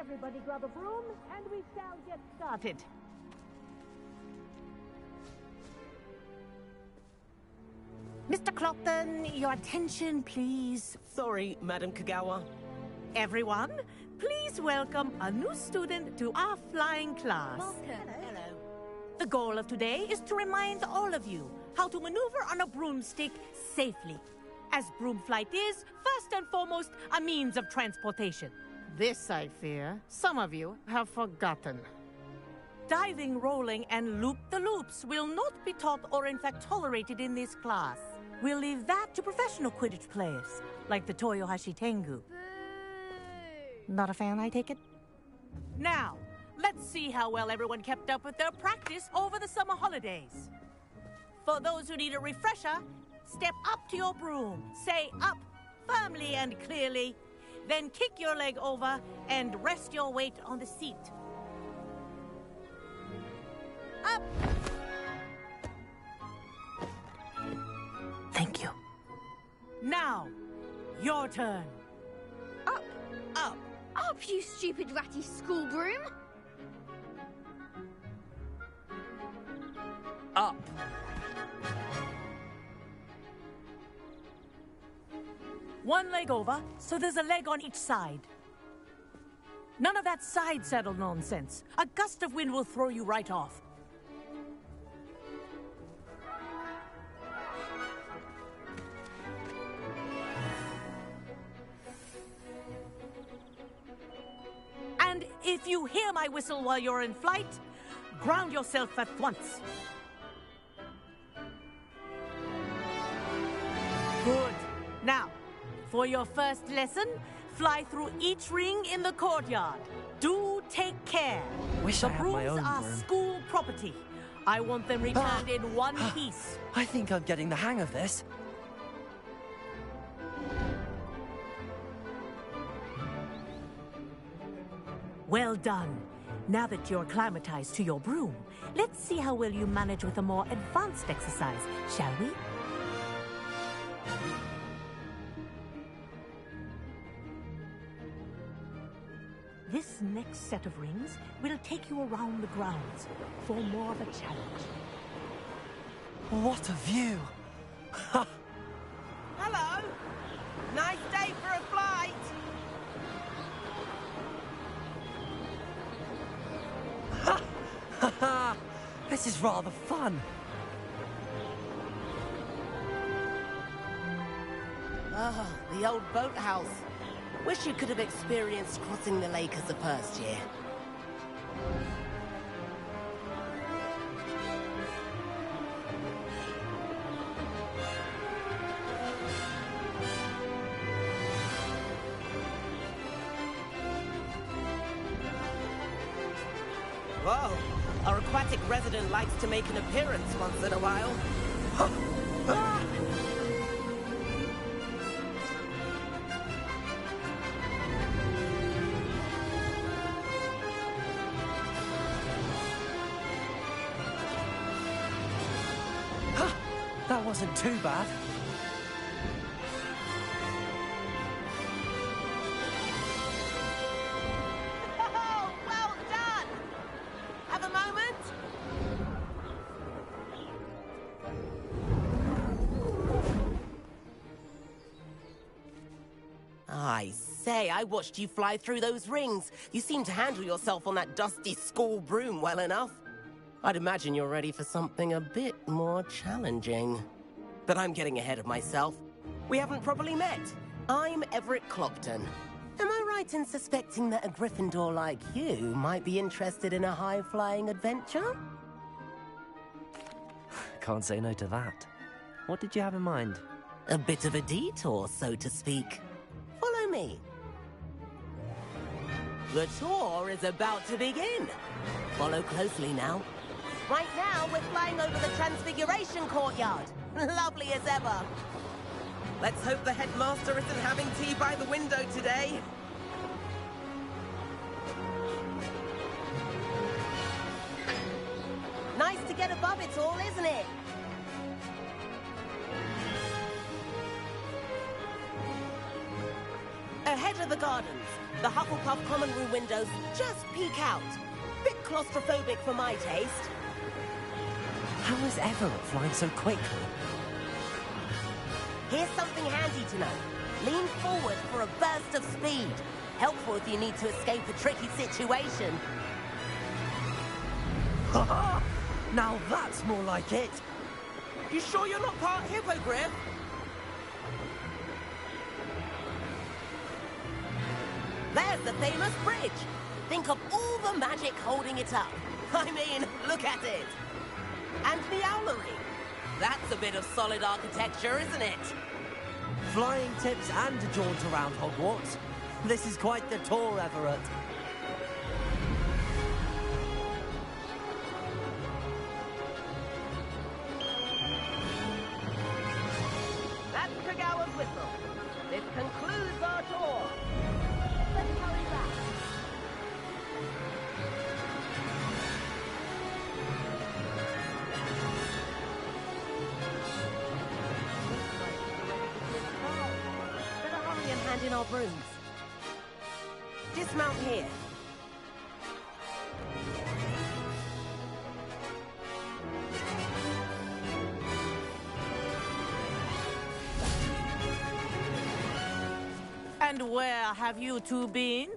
Everybody grab a broom, and we shall get started. Mr. Clopton, your attention, please. Sorry, Madam Kagawa. Everyone, please welcome a new student to our flying class. Welcome. Hello. The goal of today is to remind all of you how to maneuver on a broomstick safely, as broom flight is, first and foremost, a means of transportation. This, I fear, some of you have forgotten. Diving, rolling, and loop-the-loops will not be taught or in fact tolerated in this class. We'll leave that to professional Quidditch players, like the Toyohashi Tengu. Not a fan, I take it? Now, let's see how well everyone kept up with their practice over the summer holidays. For those who need a refresher, step up to your broom, say up firmly and clearly, then kick your leg over and rest your weight on the seat. Up! Thank you. Now, your turn. Up! Up! Up, you stupid ratty school broom! Up! One leg over, so there's a leg on each side. None of that side saddle nonsense. A gust of wind will throw you right off. And if you hear my whistle while you're in flight, ground yourself at once. Good. Now, for your first lesson, fly through each ring in the courtyard. Do take care. Wish the I had my brooms own are broom. school property. I want them returned in one piece. I think I'm getting the hang of this. Well done. Now that you're acclimatized to your broom, let's see how well you manage with a more advanced exercise, shall we? This next set of rings will take you around the grounds for more of a challenge. What a view! Hello! Nice day for a flight! This is rather fun. Ah, the old boathouse. Wish you could have experienced crossing the lake as a first year. Whoa! Our aquatic resident likes to make an appearance once in a while. That wasn't too bad. Oh, well done! Have a moment? I say, I watched you fly through those rings. You seem to handle yourself on that dusty school broom well enough. I'd imagine you're ready for something a bit more challenging. But I'm getting ahead of myself. We haven't properly met. I'm Everett Clopton. Am I right in suspecting that a Gryffindor like you might be interested in a high-flying adventure? Can't say no to that. What did you have in mind? A bit of a detour, so to speak. Follow me. The tour is about to begin. Follow closely now. Right now, we're flying over the Transfiguration Courtyard. Lovely as ever. Let's hope the headmaster isn't having tea by the window today. Nice to get above it all, isn't it? Ahead edge of the gardens. The Hufflepuff common room windows just peek out. Bit claustrophobic for my taste. How is Everett flying so quickly? Here's something handy to know. Lean forward for a burst of speed. Helpful if you need to escape a tricky situation. Now that's more like it. You sure you're not part hippogriff? There's the famous bridge. Think of all the magic holding it up. I mean, look at it. And the owlery. That's a bit of solid architecture, isn't it? Flying tips and a jaunt around Hogwarts. This is quite the tour, Everett. That's Kagawa's whistle. This concludes our tour. Let's hurry back. Better hurry and hand in our brooms. Dismount here. And where have you two been?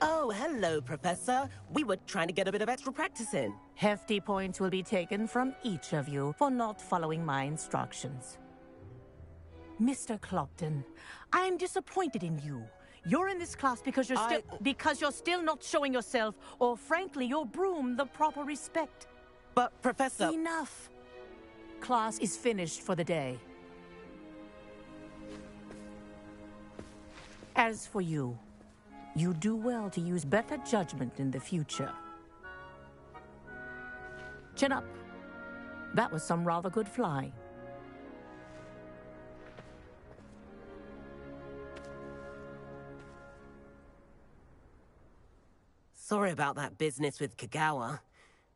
Oh, hello, Professor. We were trying to get a bit of extra practice in. Hefty points will be taken from each of you for not following my instructions. Mr. Clopton, I'm disappointed in you. You're in this class because you're still not showing yourself, or frankly, your broom, the proper respect. But, Professor... Enough. Class is finished for the day. As for you, you do well to use better judgment in the future. Chin up. That was some rather good flying. Sorry about that business with Kagawa,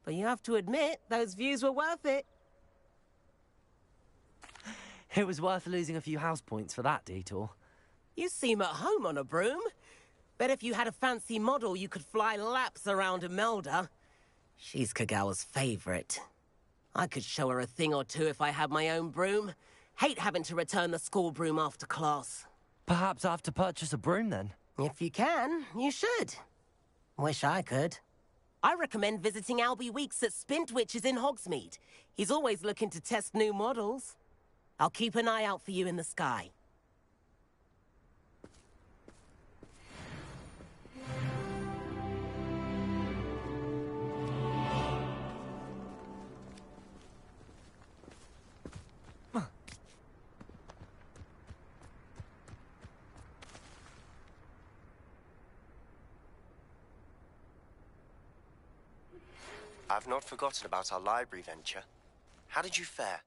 but you have to admit, those views were worth it. It was worth losing a few house points for that detour. You seem at home on a broom. Bet if you had a fancy model, you could fly laps around Imelda. She's Kagawa's favorite. I could show her a thing or two if I had my own broom. Hate having to return the school broom after class. Perhaps I have to purchase a broom then. If you can, you should. Wish I could. I recommend visiting Albie Weeks at Spintwitches in Hogsmeade. He's always looking to test new models. I'll keep an eye out for you in the sky. I've not forgotten about our library venture. How did you fare?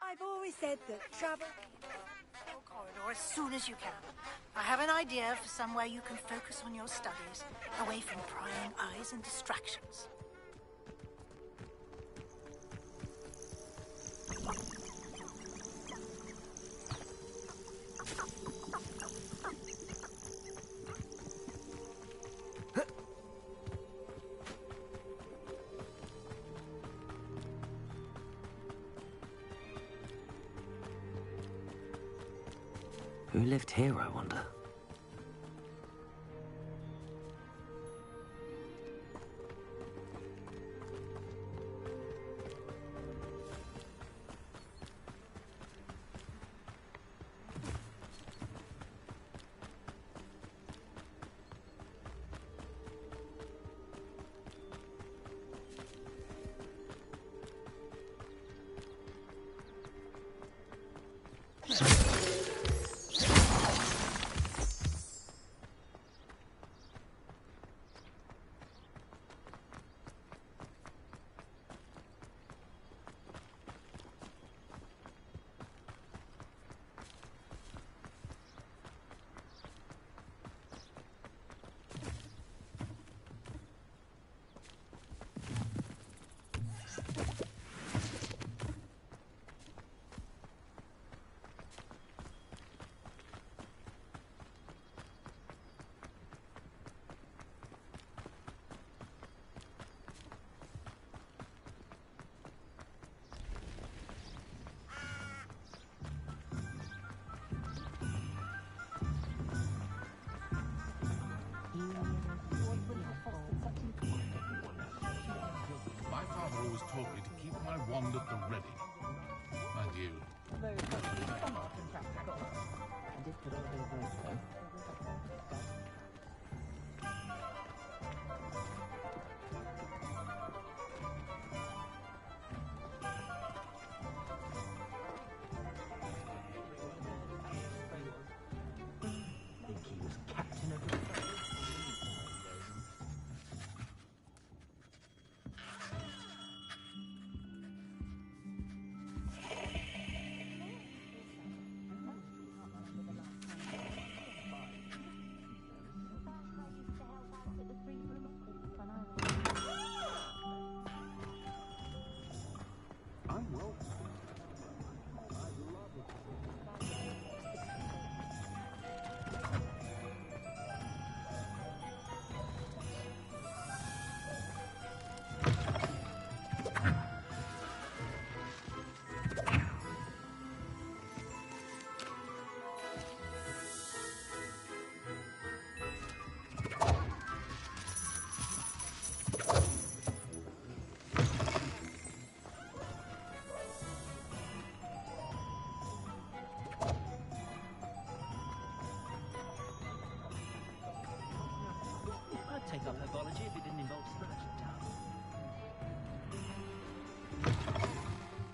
I've always said that travel... corridor as soon as you can. I have an idea for somewhere you can focus on your studies, away from prying eyes and distractions. Who lived here, I wonder? My father always taught me to keep my wand at the ready. Mind you. I'd take up herbology if it didn't involve scratching.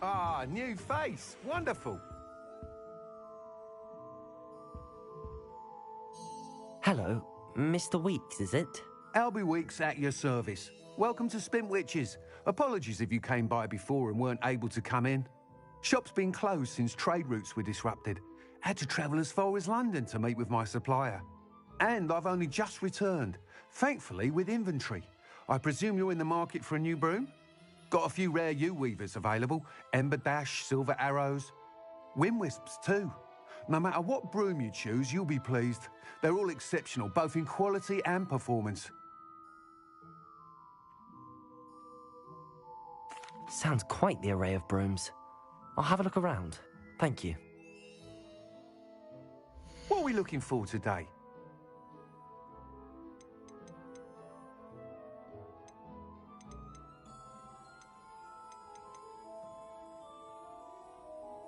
Ah, new face. Wonderful. Hello, Mr. Weeks, is it? Albie Weeks at your service. Welcome to Spintwitches. Apologies if you came by before and weren't able to come in. Shop's been closed since trade routes were disrupted. Had to travel as far as London to meet with my supplier. And I've only just returned, thankfully with inventory. I presume you're in the market for a new broom? Got a few rare yew-weavers available. Ember Dash, Silver Arrows. Wind Wisps too. No matter what broom you choose, you'll be pleased. They're all exceptional, both in quality and performance. Sounds quite the array of brooms. I'll have a look around. Thank you. What are we looking for today?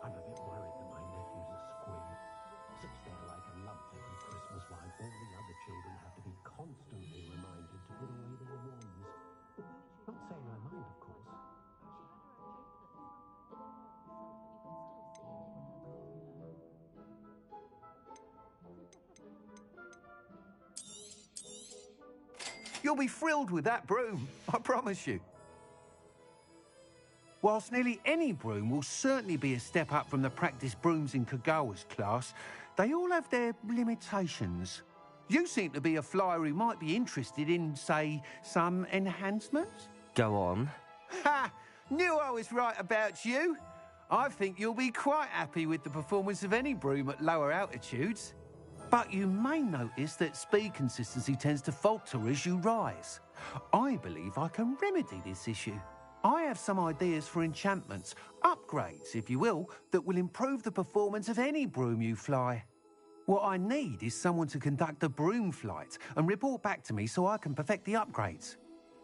I'm a bit worried that my nephew's a squib. Sits there like a lump every Christmas while all the other children have to be constantly reminded to put away their wands. Not saying I mind, of course. You'll be thrilled with that broom, I promise you. Whilst nearly any broom will certainly be a step up from the practice brooms in Kagawa's class, they all have their limitations. You seem to be a flyer who might be interested in, say, some enhancements? Go on. Ha! Knew I was right about you. I think you'll be quite happy with the performance of any broom at lower altitudes. But you may notice that speed consistency tends to falter as you rise. I believe I can remedy this issue. I have some ideas for enchantments, upgrades, if you will, that will improve the performance of any broom you fly. What I need is someone to conduct a broom flight and report back to me so I can perfect the upgrades.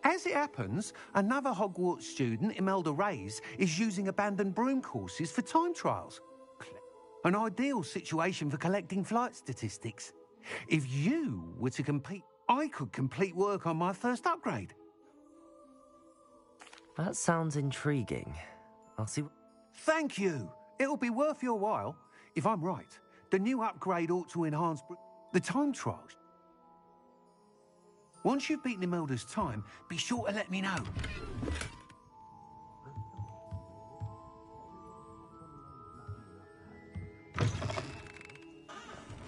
As it happens, another Hogwarts student, Imelda Reyes, is using abandoned broom courses for time trials. An ideal situation for collecting flight statistics. If you were to compete, I could complete work on my first upgrade. That sounds intriguing. I'll see. Thank you. It'll be worth your while. If I'm right, the new upgrade ought to enhance the time trials. Once you've beaten Imelda's time, be sure to let me know.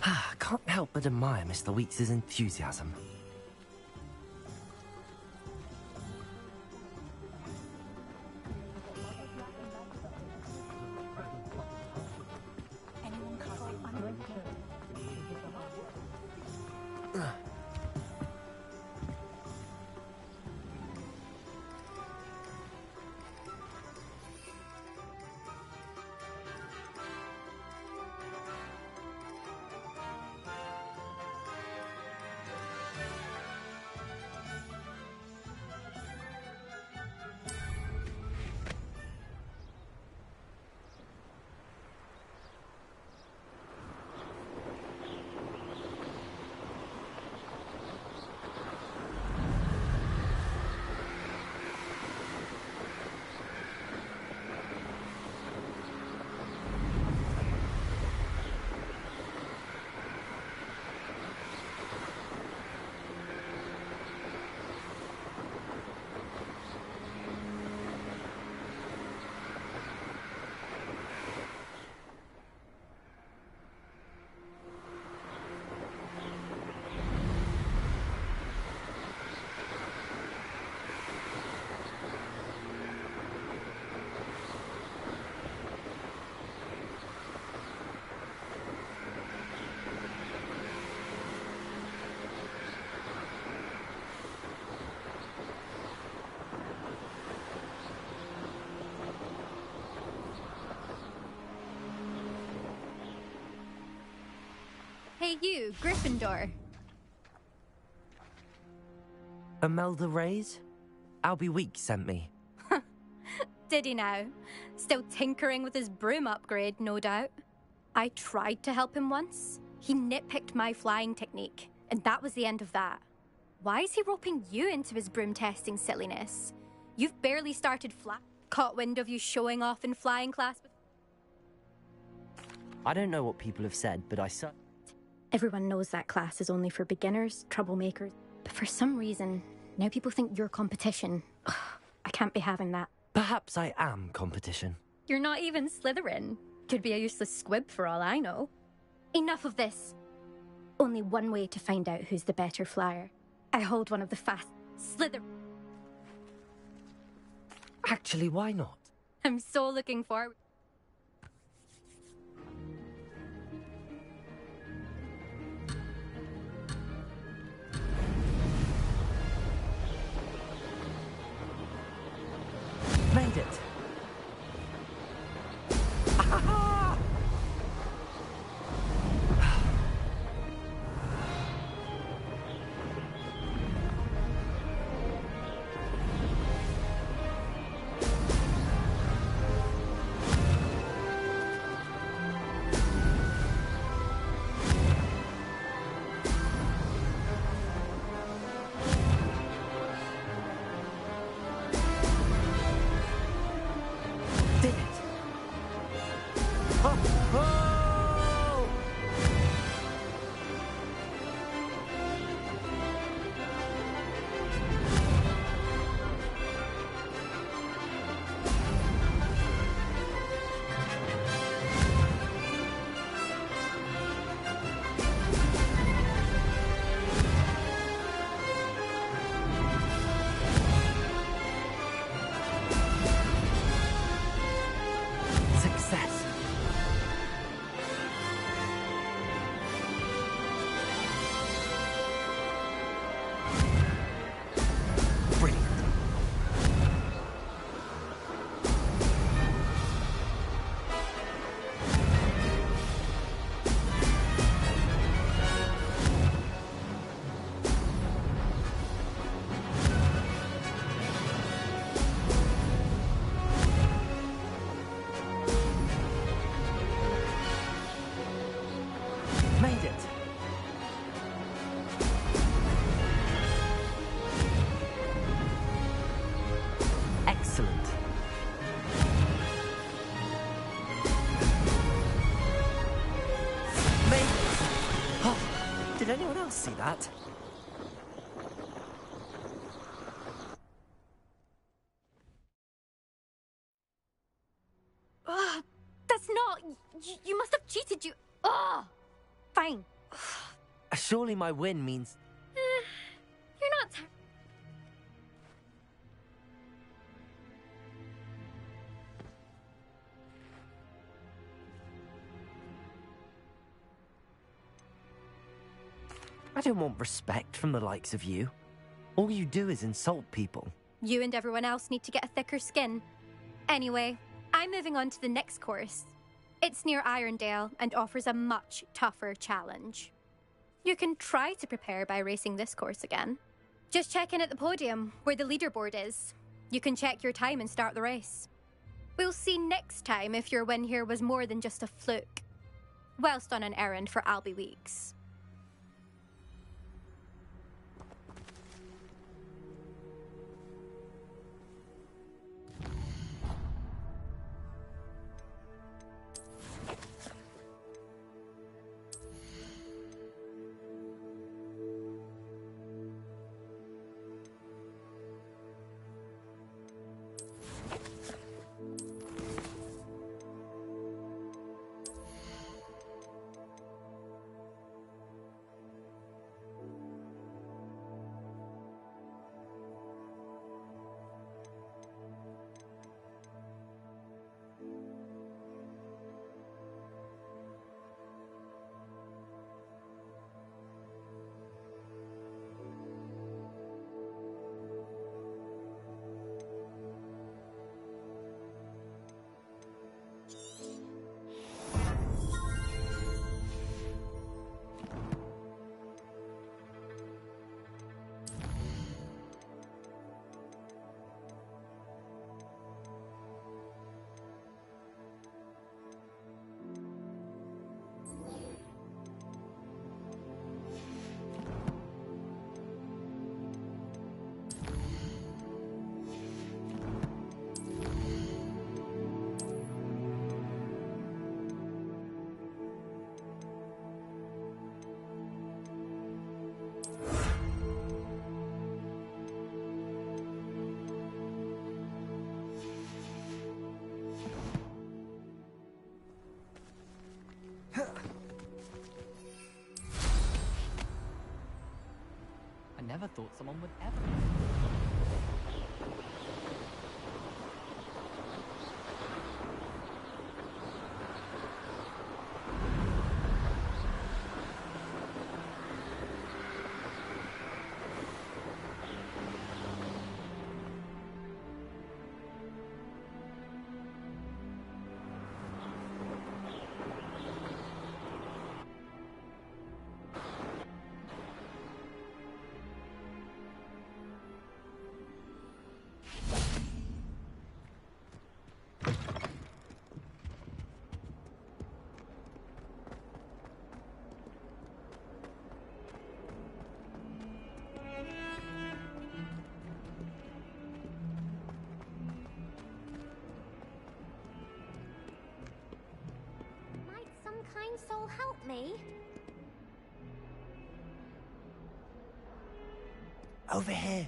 I can't help but admire Mr. Weeks' enthusiasm. Hey you, Gryffindor. Imelda Reyes? Albie Weeks sent me. Did he now? Still tinkering with his broom upgrade, no doubt. I tried to help him once. He nitpicked my flying technique, and that was the end of that. Why is he roping you into his broom testing silliness? You've barely started caught wind of you showing off in flying class. I don't know what people have said, but I saw. Everyone knows that class is only for beginners, troublemakers. But for some reason, now people think you're competition. Ugh, I can't be having that. Perhaps I am competition. You're not even Slytherin. Could be a useless squib for all I know. Enough of this. Only one way to find out who's the better flyer. I hold one of the fast Slytherin. Actually, why not? I'm so looking forward. Made it! anyone else see that? Ugh, that's not... You must have cheated, you... Ugh! Fine. Surely my win means... You're not... I don't want respect from the likes of you. All you do is insult people. You and everyone else need to get a thicker skin. Anyway, I'm moving on to the next course. It's near Irondale and offers a much tougher challenge. You can try to prepare by racing this course again. Just check in at the podium, where the leaderboard is. You can check your time and start the race. We'll see next time if your win here was more than just a fluke. Whilst on an errand for Albie Weeks. I never thought someone would ever... Kind soul help me? Over here.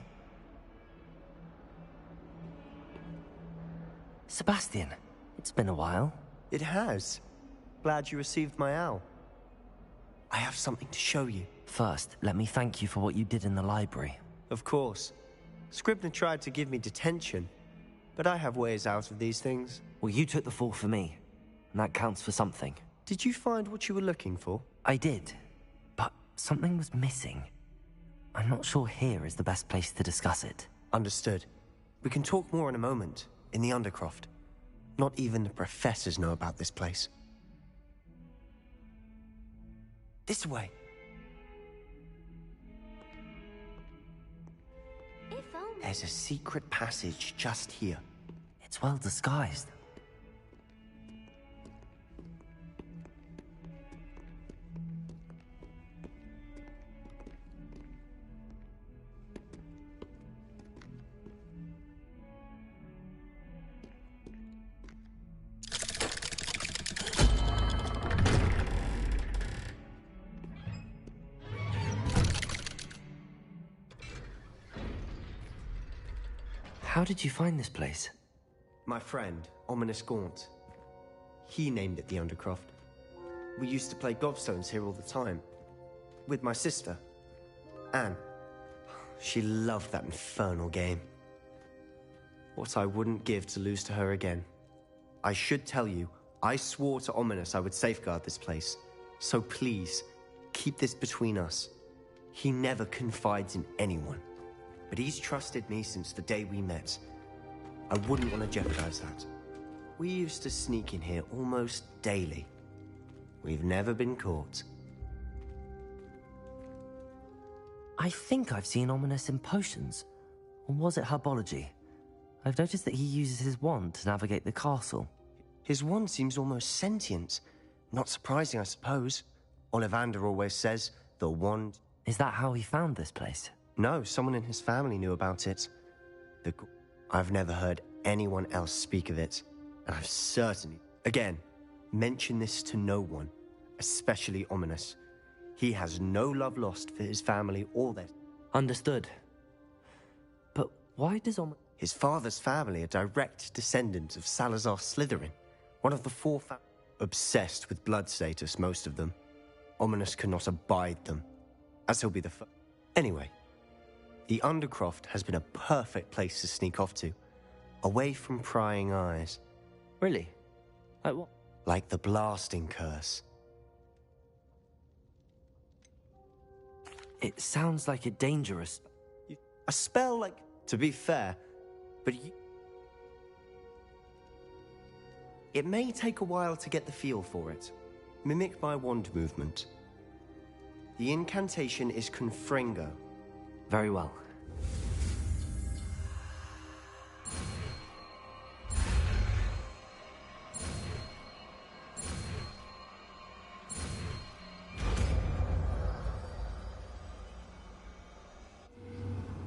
Sebastian, it's been a while. It has. Glad you received my owl. I have something to show you. First, let me thank you for what you did in the library. Of course. Scribner tried to give me detention, but I have ways out of these things. Well, you took the fall for me, and that counts for something. Did you find what you were looking for? I did, but something was missing. I'm not sure here is the best place to discuss it. Understood. We can talk more in a moment, in the Undercroft. Not even the professors know about this place. This way. If only. There's a secret passage just here. It's well disguised. How did you find this place? My friend, Ominous Gaunt. He named it the Undercroft. We used to play gobstones here all the time. With my sister, Anne. She loved that infernal game. What I wouldn't give to lose to her again. I should tell you, I swore to Ominous I would safeguard this place. So please, keep this between us. He never confides in anyone. But he's trusted me since the day we met. I wouldn't want to jeopardize that. We used to sneak in here almost daily. We've never been caught. I think I've seen Ominous in potions. Or was it herbology? I've noticed that he uses his wand to navigate the castle. His wand seems almost sentient. Not surprising, I suppose. Ollivander always says, the wand... Is that how he found this place? No, someone in his family knew about it. I've never heard anyone else speak of it. And I've certainly... Again, mention this to no one. Especially Ominous. He has no love lost for his family or their... Understood. But why does Ominous... His father's family are direct descendants of Salazar Slytherin. One of the four obsessed with blood status, most of them. Ominous cannot abide them. As he'll be the first. Anyway, the Undercroft has been a perfect place to sneak off to. Away from prying eyes. Really? Like what? Like the blasting curse. It sounds like a dangerous... A spell like... To be fair, but it may take a while to get the feel for it. Mimic my wand movement. The incantation is Confringo. Very well.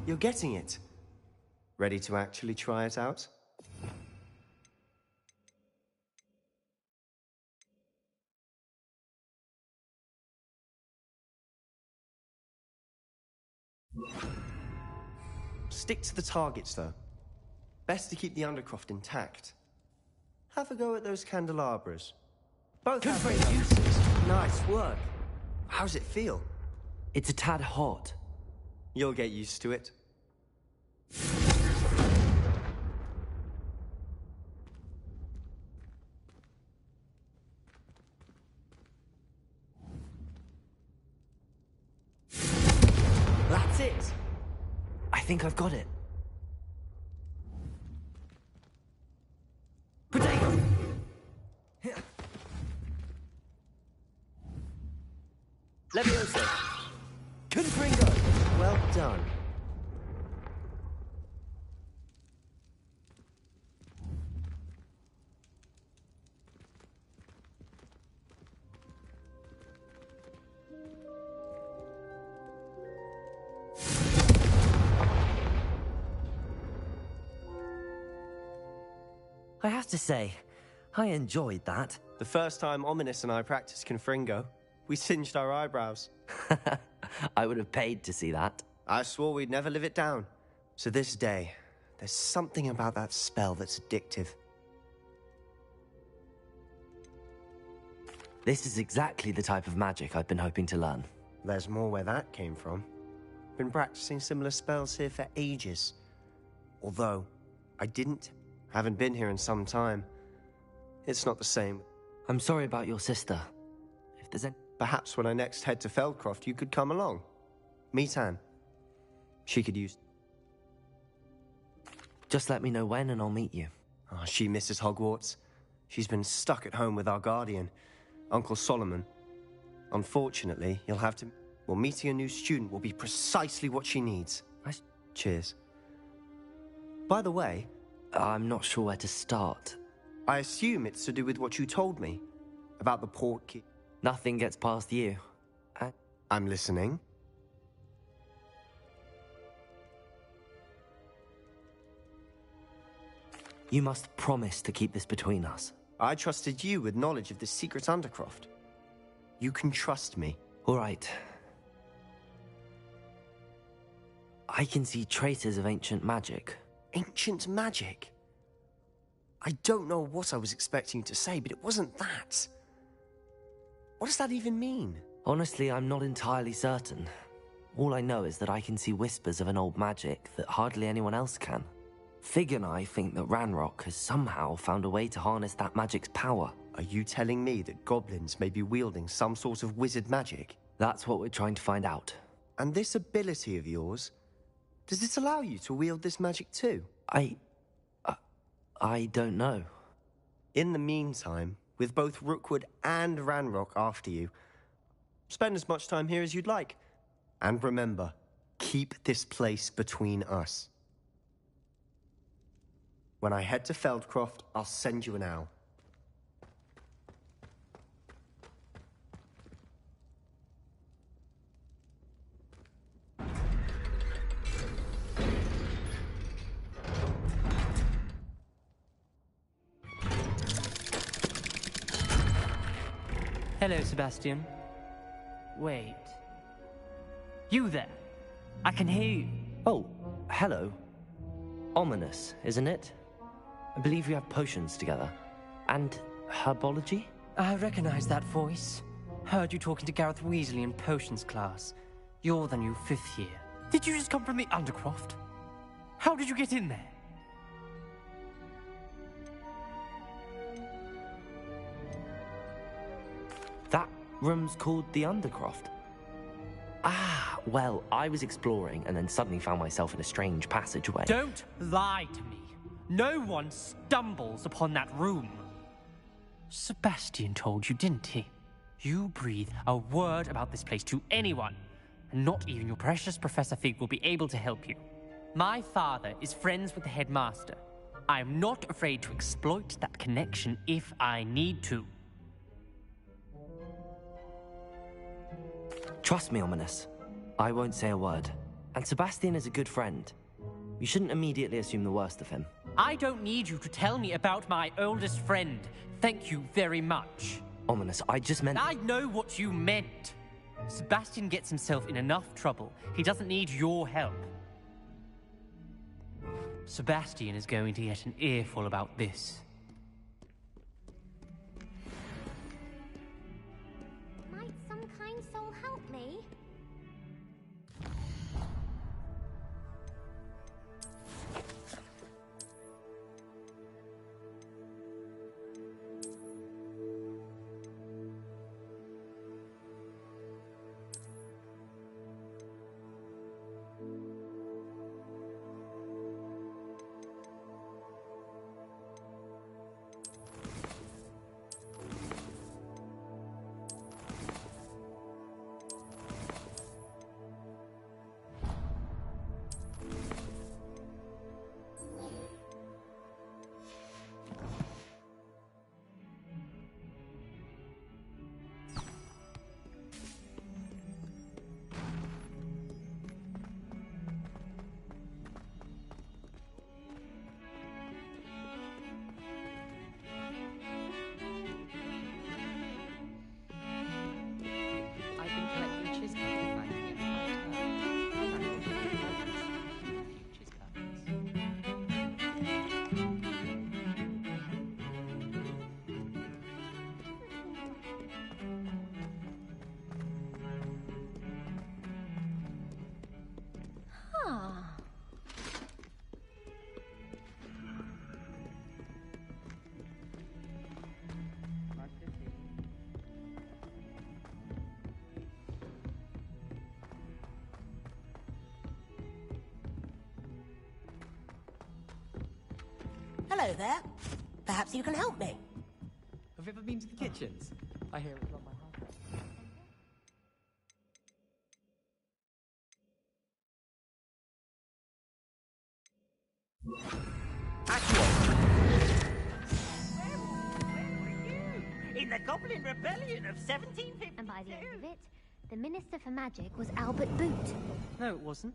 You're getting it. Ready to actually try it out? Stick to the targets, though. Best to keep the Undercroft intact. Have a go at those candelabras. Both have their uses. Nice work. How's it feel? It's a tad hot. You'll get used to it. That's it! I think I've got it. Potato! Leviosa! Confringo! Well done. I have to say, I enjoyed that. The first time Ominous and I practiced Confringo, we singed our eyebrows. I would have paid to see that. I swore we'd never live it down. To this day, there's something about that spell that's addictive. This is exactly the type of magic I've been hoping to learn. There's more where that came from. Been practicing similar spells here for ages. Although, haven't been here in some time. It's not the same. I'm sorry about your sister. If there's any... Perhaps when I next head to Feldcroft, you could come along. Meet Anne. She could use... Just let me know when and I'll meet you. Oh, she misses Hogwarts. She's been stuck at home with our guardian, Uncle Solomon. Unfortunately, you'll have to... Well, meeting a new student will be precisely what she needs. Cheers. By the way... I'm not sure where to start. I assume it's to do with what you told me about the port key. Nothing gets past you. I'm listening. You must promise to keep this between us. I trusted you with knowledge of the secret Undercroft. You can trust me. All right. I can see traces of ancient magic. Ancient magic? I don't know what I was expecting you to say, but it wasn't that. What does that even mean? Honestly, I'm not entirely certain. All I know is that I can see whispers of an old magic that hardly anyone else can. Fig and I think that Ranrock has somehow found a way to harness that magic's power. Are you telling me that goblins may be wielding some sort of wizard magic? That's what we're trying to find out. And this ability of yours, does it allow you to wield this magic too? I don't know. In the meantime, with both Rookwood and Ranrock after you, spend as much time here as you'd like. And remember, keep this place between us. When I head to Feldcroft, I'll send you an owl. Hello, Sebastian. Wait. You there? I can hear you. Oh, hello. Ominous, isn't it? I believe you have potions together. And herbology? I recognize that voice. Heard you talking to Gareth Weasley in potions class. You're the new 5th year. Did you just come from the Undercroft? How did you get in there? That room's called the Undercroft. Ah, well, I was exploring and then suddenly found myself in a strange passageway. Don't lie to me. No one stumbles upon that room. Sebastian told you, didn't he? You breathe a word about this place to anyone, and not even your precious Professor Fig will be able to help you. My father is friends with the headmaster. I am not afraid to exploit that connection if I need to. Trust me, Ominous. I won't say a word. And Sebastian is a good friend. You shouldn't immediately assume the worst of him. I don't need you to tell me about my oldest friend. Thank you very much. Ominous, I just meant... I know what you meant. Sebastian gets himself in enough trouble. He doesn't need your help. Sebastian is going to get an earful about this. Might some kind soul help me? Hello there. Perhaps you can help me. Have you ever been to the kitchens? I hear it's not my heart. In the Goblin Rebellion of 1752. And by the end of it, the Minister for Magic was Albert Boot. No, it wasn't.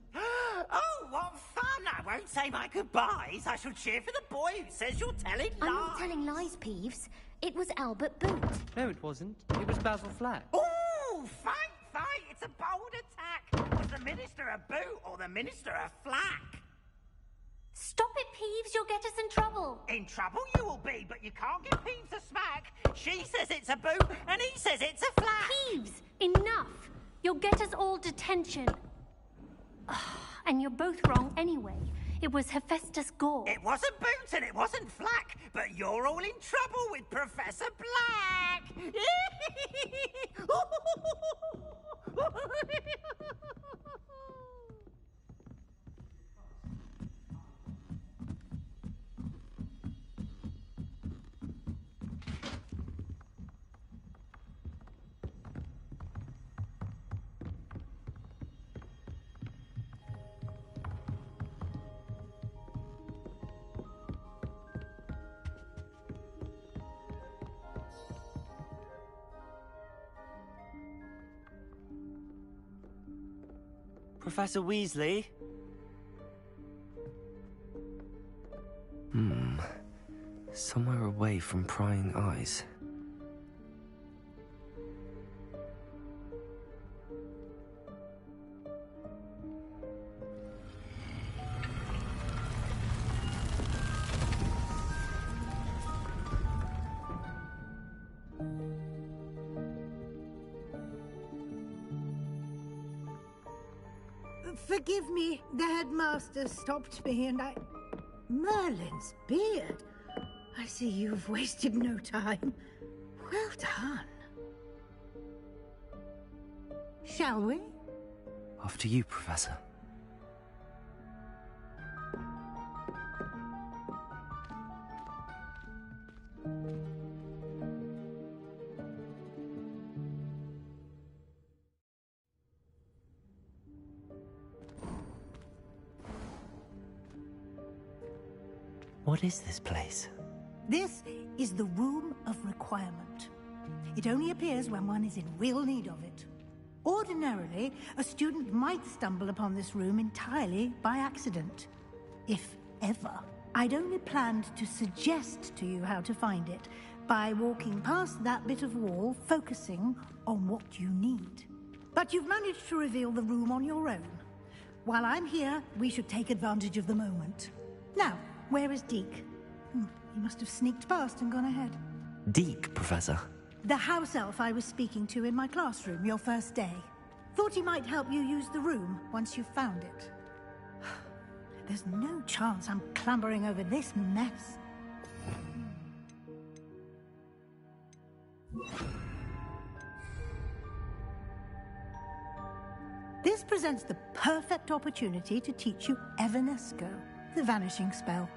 Oh, what fun! I won't say my goodbyes. I shall cheer for the boy who says you're telling lies. I'm not telling lies, Peeves. It was Albert Boot. No, it wasn't. It was Basil Flack. Oh, fight! It's a bold attack. Was the Minister a boot or the Minister a flack? Stop it, Peeves. You'll get us in trouble. In trouble you will be, but you can't give Peeves a smack. She says it's a boot, and he says it's a flat. Peeves, enough. You'll get us all detention. And you're both wrong anyway. It was Hephaestus Gore. It wasn't boot and it wasn't flack, but you're all in trouble with Professor Black. Professor Weasley? Somewhere away from prying eyes. Forgive me, the headmaster stopped me and I... Merlin's beard. I see you've wasted no time. Well done. Shall we? After you, Professor. What is this place? This is the Room of Requirement. It only appears when one is in real need of it. Ordinarily, a student might stumble upon this room entirely by accident. If ever. I'd only planned to suggest to you how to find it by walking past that bit of wall, focusing on what you need. But you've managed to reveal the room on your own. While I'm here, we should take advantage of the moment. Now, where is Deke? He must have sneaked past and gone ahead. Deke, Professor. The house elf I was speaking to in my classroom your first day. Thought he might help you use the room once you've found it. There's no chance I'm clambering over this mess. This presents the perfect opportunity to teach you Evanesco, the vanishing spell.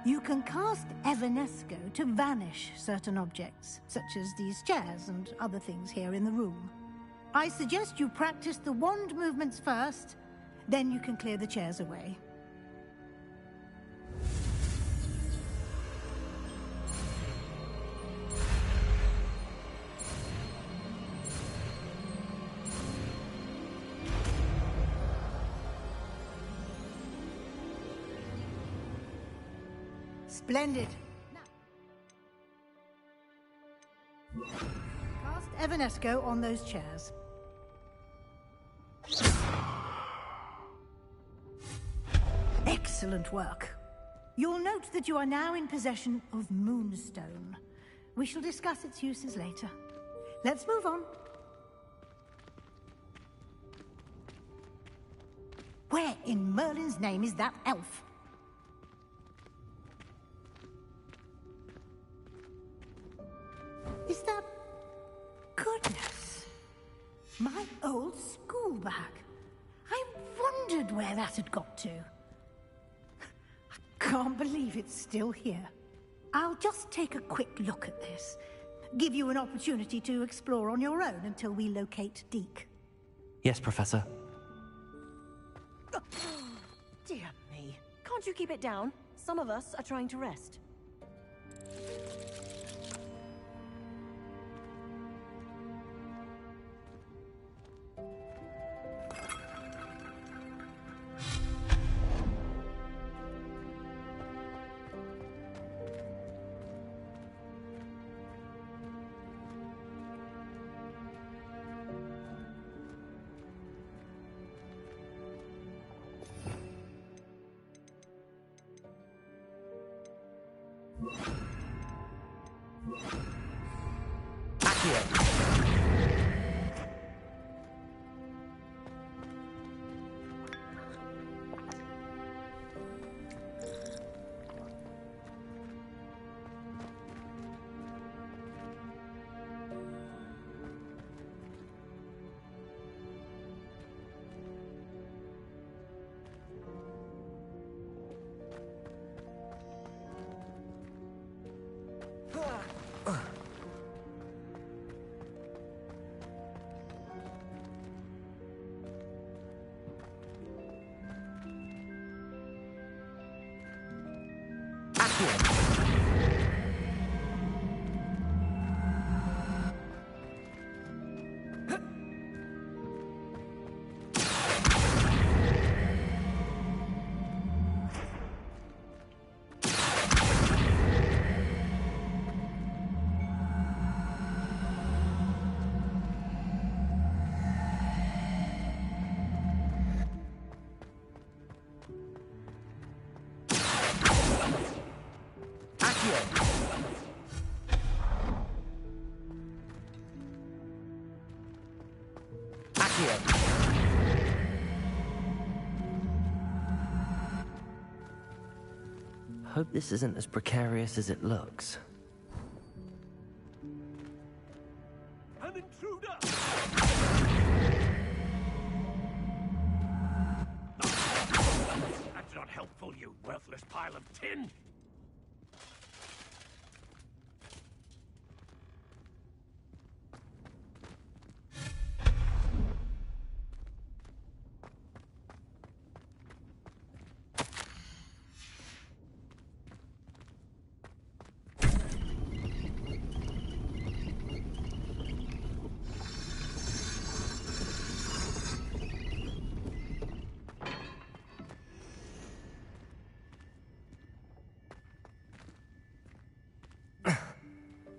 You can cast Evanesco to vanish certain objects, such as these chairs and other things here in the room. I suggest you practice the wand movements first, then you can clear the chairs away. Splendid. Cast Evanesco on those chairs. Excellent work. You'll note that you are now in possession of Moonstone. We shall discuss its uses later. Let's move on. Where in Merlin's name is that elf? Is that... Goodness. My old school bag. I wondered where that had got to. I can't believe it's still here. I'll just take a quick look at this. Give you an opportunity to explore on your own until we locate Deke. Yes, Professor. Dear me. Can't you keep it down? Some of us are trying to rest. Hope this isn't as precarious as it looks. An intruder! That's not helpful, you worthless pile of tin!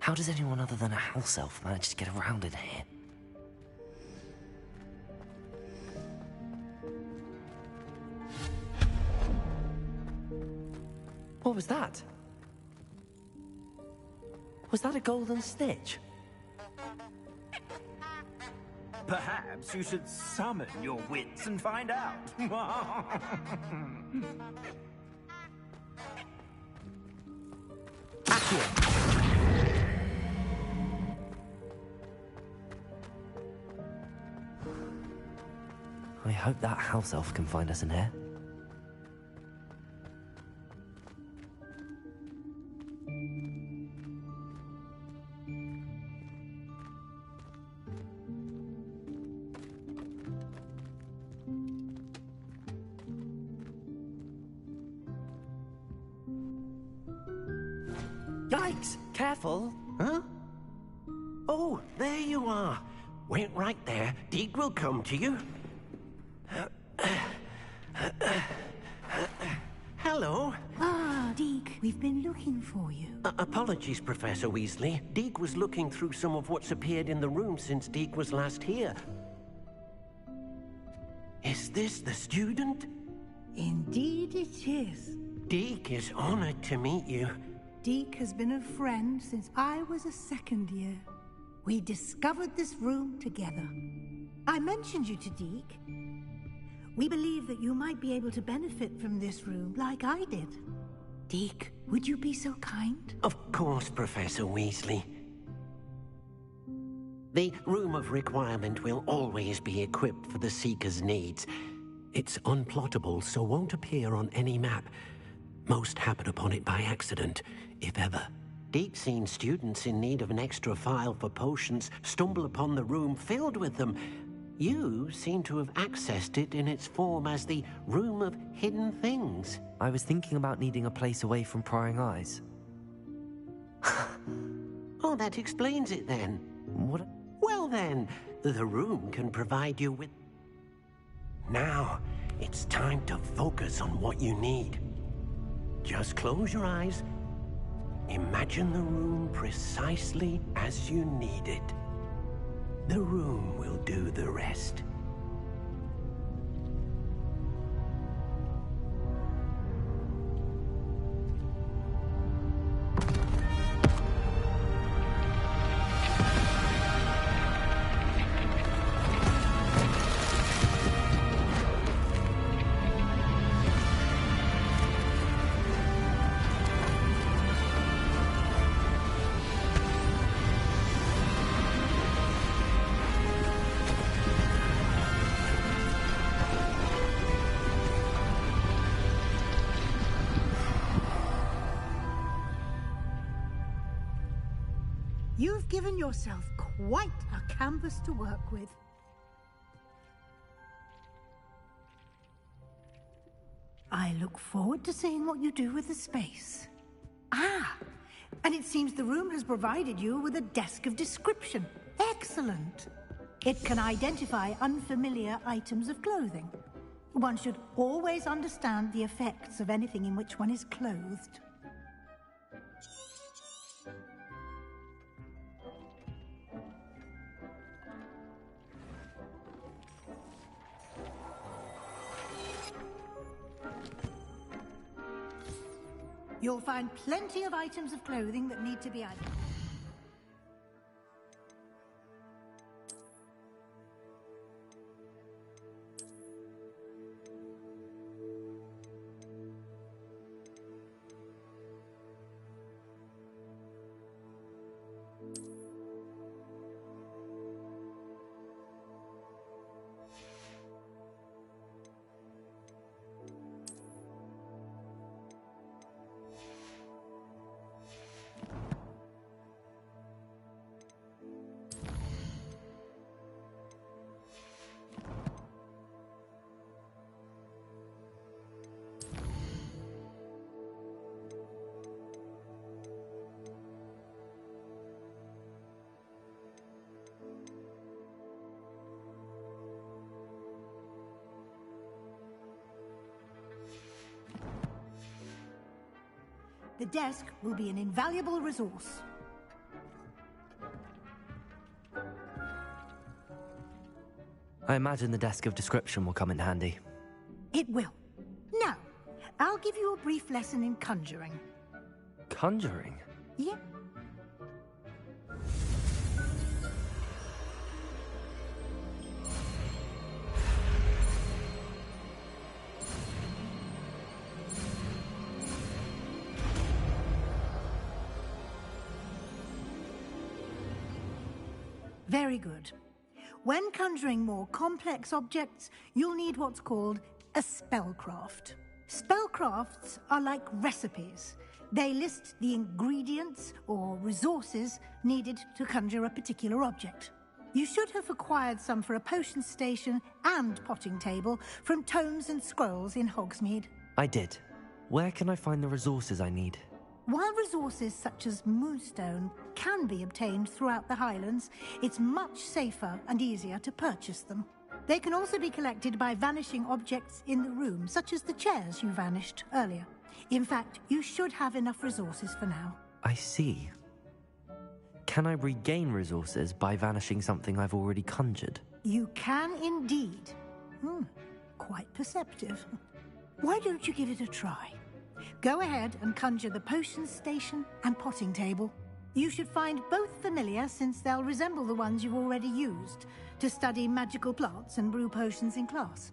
How does anyone other than a house elf manage to get around in here? What was that? Was that a golden stitch? Perhaps you should summon your wits and find out. I hope that house elf can find us in here. Yikes! Careful! Huh? Oh, there you are. Wait right there. Deke will come to you. Hello. Ah, Deke, we've been looking for you. Apologies, Professor Weasley. Deke was looking through some of what's appeared in the room since Deke was last here. Is this the student? Indeed it is. Deke is honored to meet you. Deke has been a friend since I was a second year. We discovered this room together. I mentioned you to Deke. We believe that you might be able to benefit from this room like I did. Deke, would you be so kind? Of course, Professor Weasley. The Room of Requirement will always be equipped for the Seeker's needs. It's unplottable, so won't appear on any map. Most happen upon it by accident, if ever. Deke's seen students in need of an extra file for potions stumble upon the room filled with them. You seem to have accessed it in its form as the Room of Hidden Things. I was thinking about needing a place away from prying eyes. Oh, that explains it then. What? Well then, the room can provide you with... Now, it's time to focus on what you need. Just close your eyes. Imagine the room precisely as you need it. The room will do the rest. You've given yourself quite a canvas to work with. I look forward to seeing what you do with the space. Ah, and it seems the room has provided you with a desk of description. Excellent. It can identify unfamiliar items of clothing. One should always understand the effects of anything in which one is clothed. You'll find plenty of items of clothing that need to be identified. The desk will be an invaluable resource. I imagine the desk of description will come in handy. It will. Now, I'll give you a brief lesson in conjuring. Conjuring? Yep. Very good. When conjuring more complex objects, you'll need what's called a spellcraft. Spellcrafts are like recipes. They list the ingredients or resources needed to conjure a particular object. You should have acquired some for a potion station and potting table from tomes and scrolls in Hogsmeade. I did. Where can I find the resources I need? While resources such as moonstone can be obtained throughout the Highlands, it's much safer and easier to purchase them. They can also be collected by vanishing objects in the room, such as the chairs you vanished earlier. In fact, you should have enough resources for now. I see. Can I regain resources by vanishing something I've already conjured? You can indeed. Quite perceptive. Why don't you give it a try? Go ahead and conjure the potion station and potting table. You should find both familiar, since they'll resemble the ones you've already used to study magical plants and brew potions in class.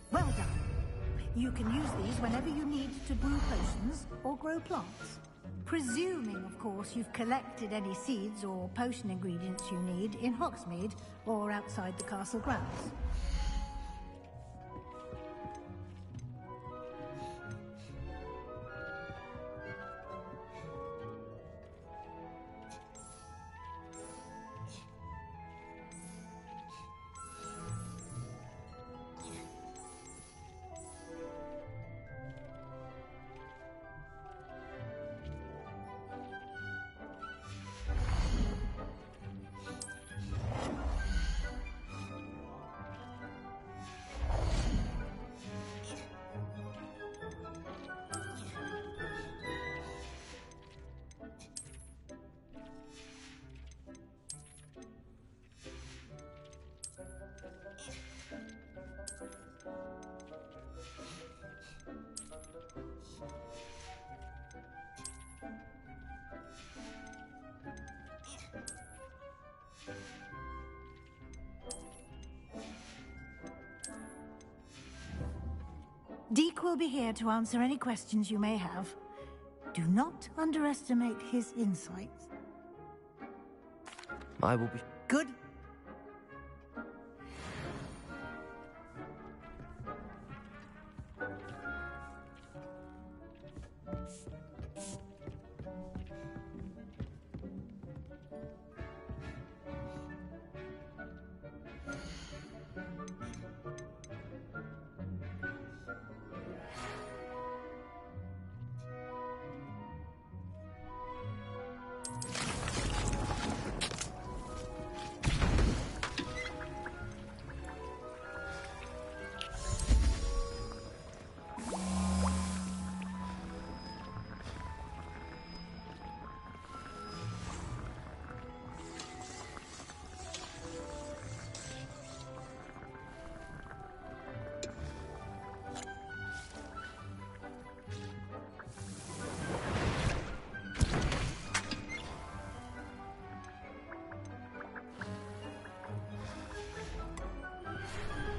Well done. You can use these whenever you need to brew potions or grow plants. Presuming, of course, you've collected any seeds or potion ingredients you need in Hogsmeade or outside the castle grounds. Deke will be here to answer any questions you may have. Do not underestimate his insights. I will be... Good.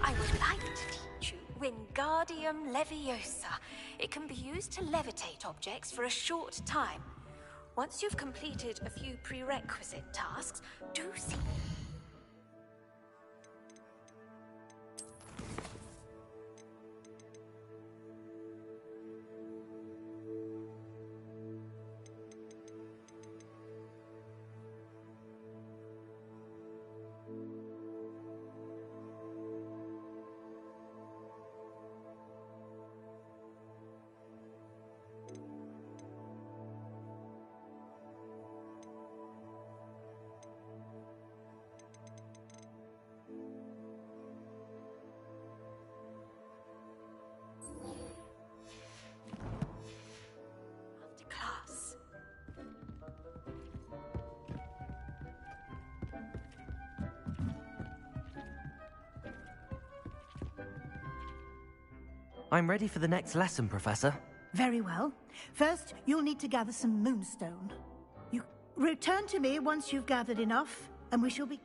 I would like to teach you Wingardium Leviosa. It can be used to levitate objects for a short time. Once you've completed a few prerequisite tasks, do see... class. I'm ready for the next lesson, Professor. Very well. First, you'll need to gather some moonstone. You return to me once you've gathered enough, and we shall be...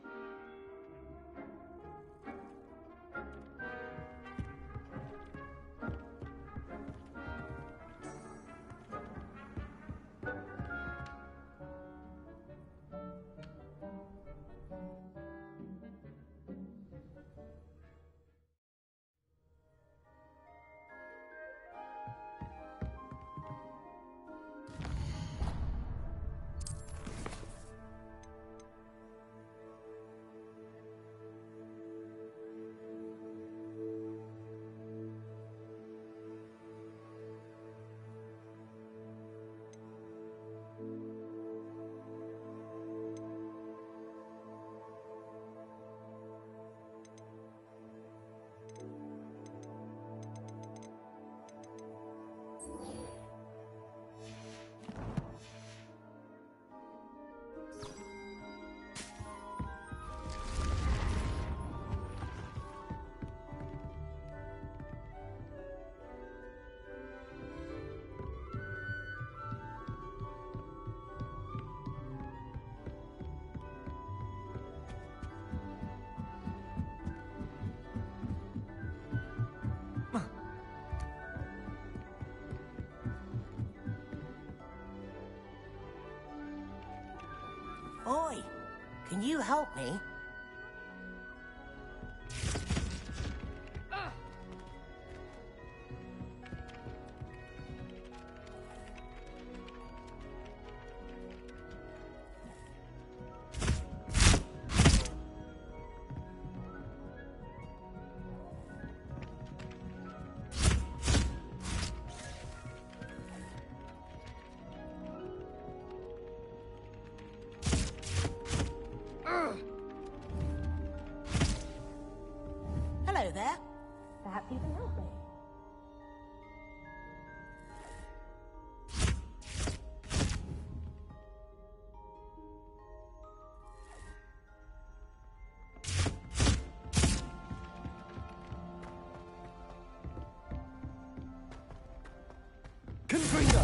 Oi, can you help me? Hello there. Perhaps you can help me. Confringo!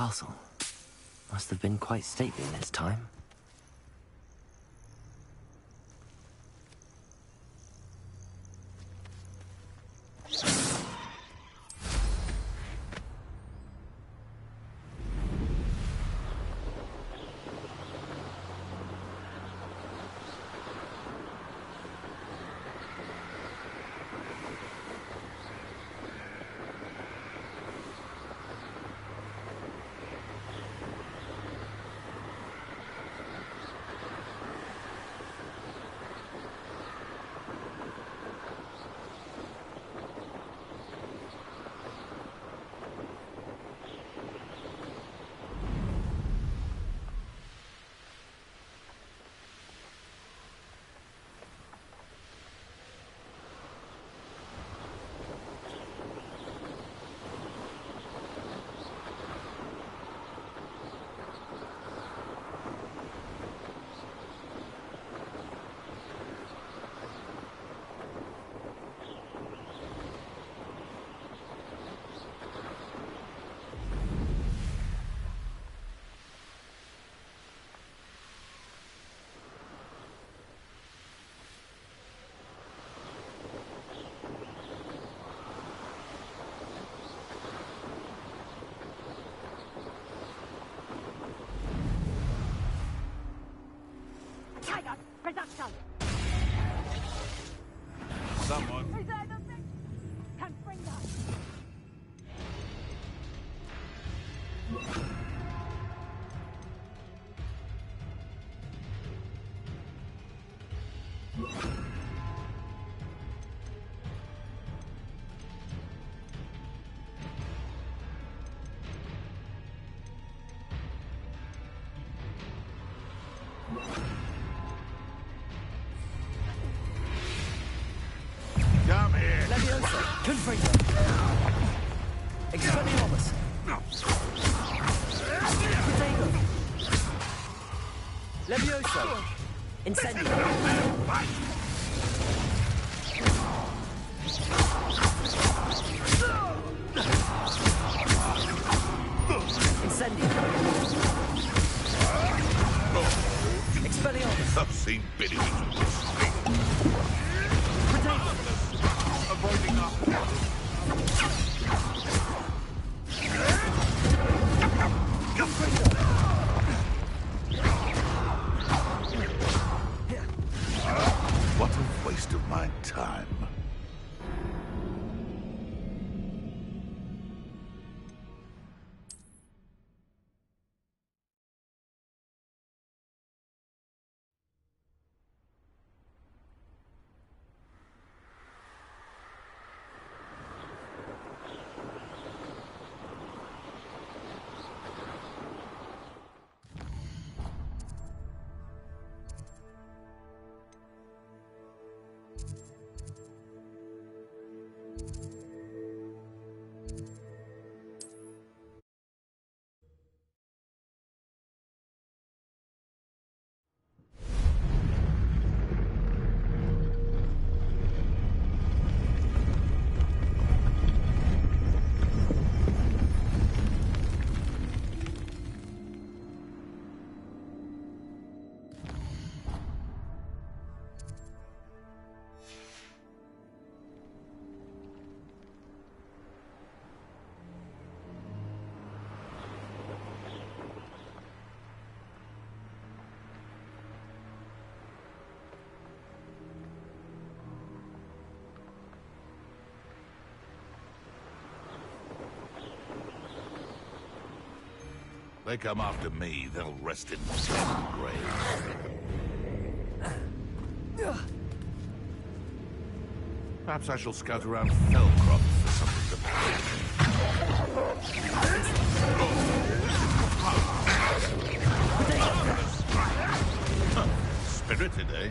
castle. Must have been quite stately in its time. Tiger production. Someone. Can bring that. Come here. Leviosa! Confringo! Expelliarmus! Protego! Leviosa! Incendio! Incendio! Expelliarmus! I've seen Billy do this. Avoiding us. What a waste of my time. They come after me, they'll rest in some graves. Perhaps I shall scout around Fellcroft for something to... Spirited, eh?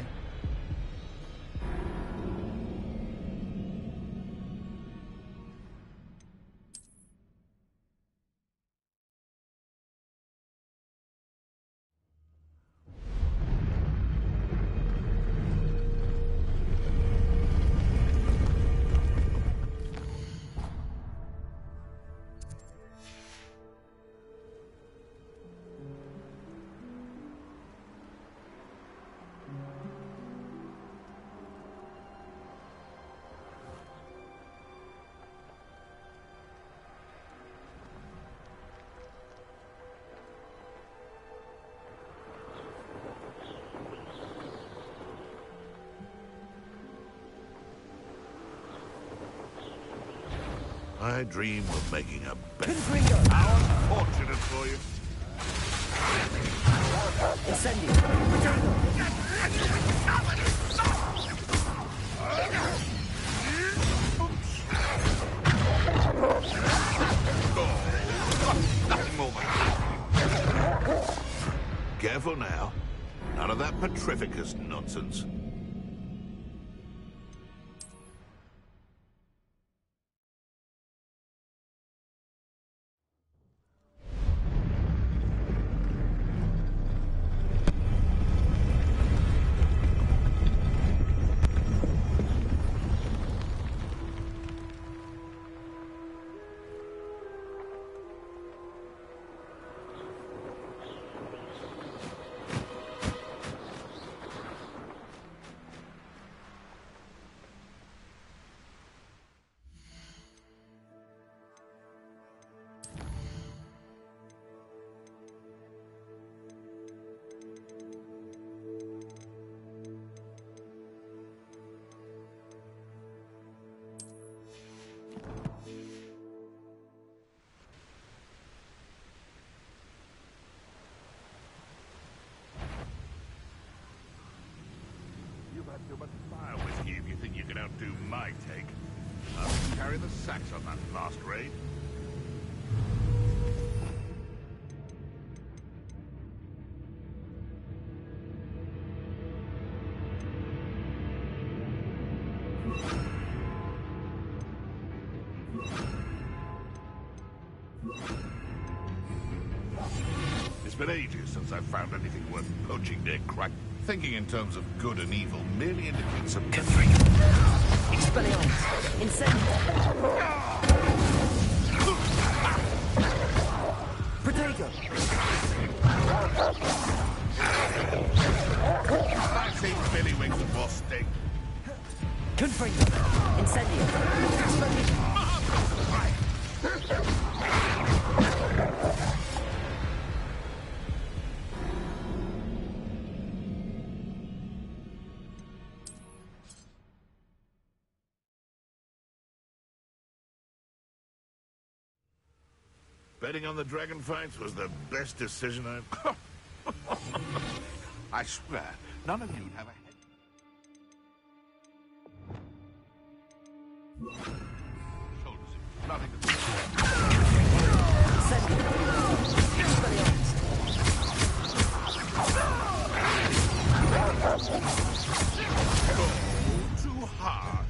I dream of making a bet. How unfortunate for you. Nothing more. Careful now. None of that Petrificus nonsense. You've had too much fire whiskey if you think you can outdo my take. I'll carry the sacks on that last raid. It's been ages since I've found anything worth poaching near crack. Thinking in terms of good and evil merely indicates some... Expelliarmus! Incendio! Protego! I've seen Billy Wings and Boss Sting. Confringo! Incendio! Betting on the dragon fights was the best decision I've... I swear, none of you'd have a head... Shoulders, nothing to... Go too hard.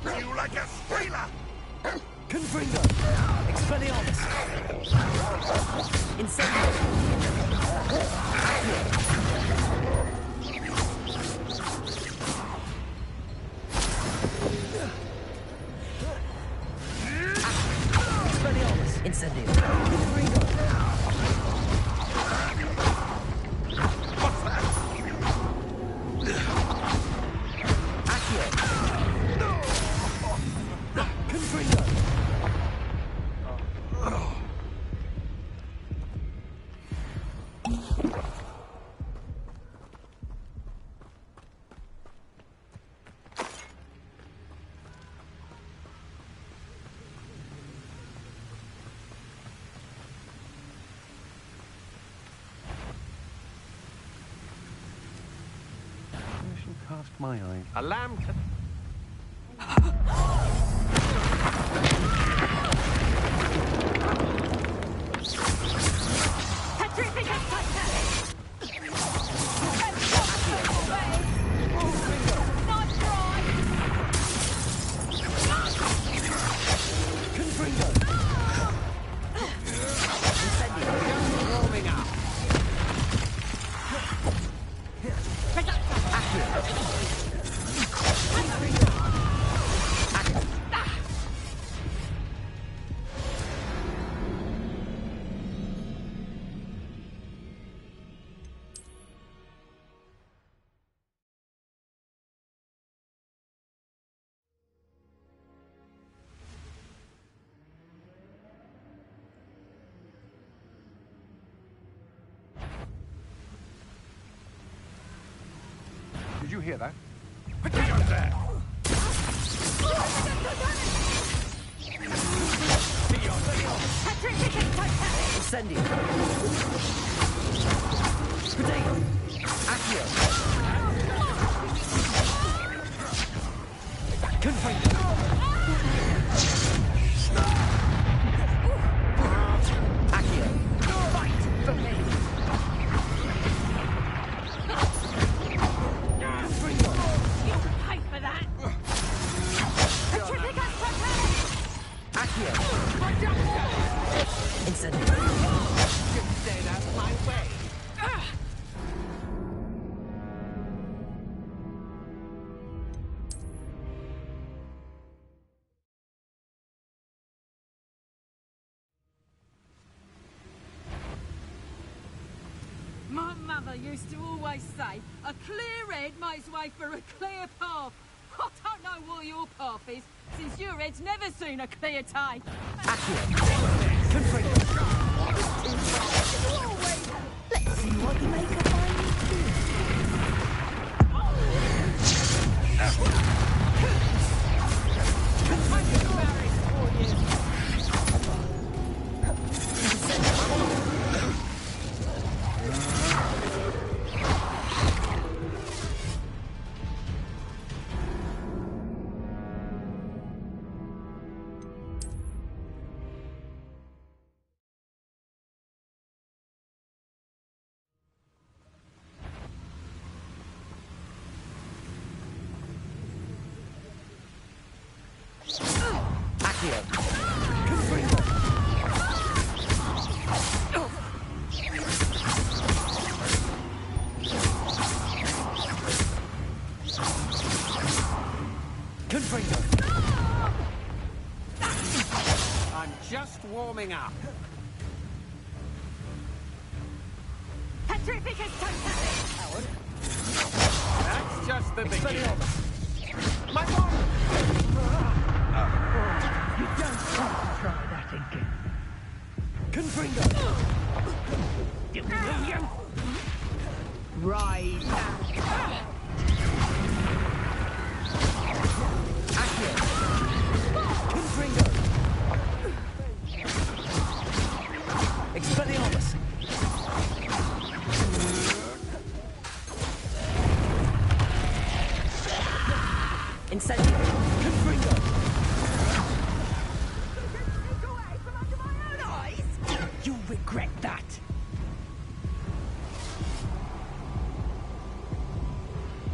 You like a stealer! Confringo! Expelliarmus! Incendio! Expelliarmus! Incendio! Confringo! Cast my eye. A lamb can... hear that? Get there! Incendio. Potato. Accio. Confringo. Accio. Fight for me. Confringo. You'll pay for that! Accio. Incendio. Stay out of my way. My mother used to always say, a clear head makes way for a clear path. I don't know what your path is, since your head's never seen a clear day. Let's see what you make of my I'm just warming up. Petrificus Totale! Howard. That's just the beginning. My mom! You don't want to try that again. Confringo. Will you? Right. Accio. Confringo. Expelliarmus. Incendio. Confringo. You'll regret that.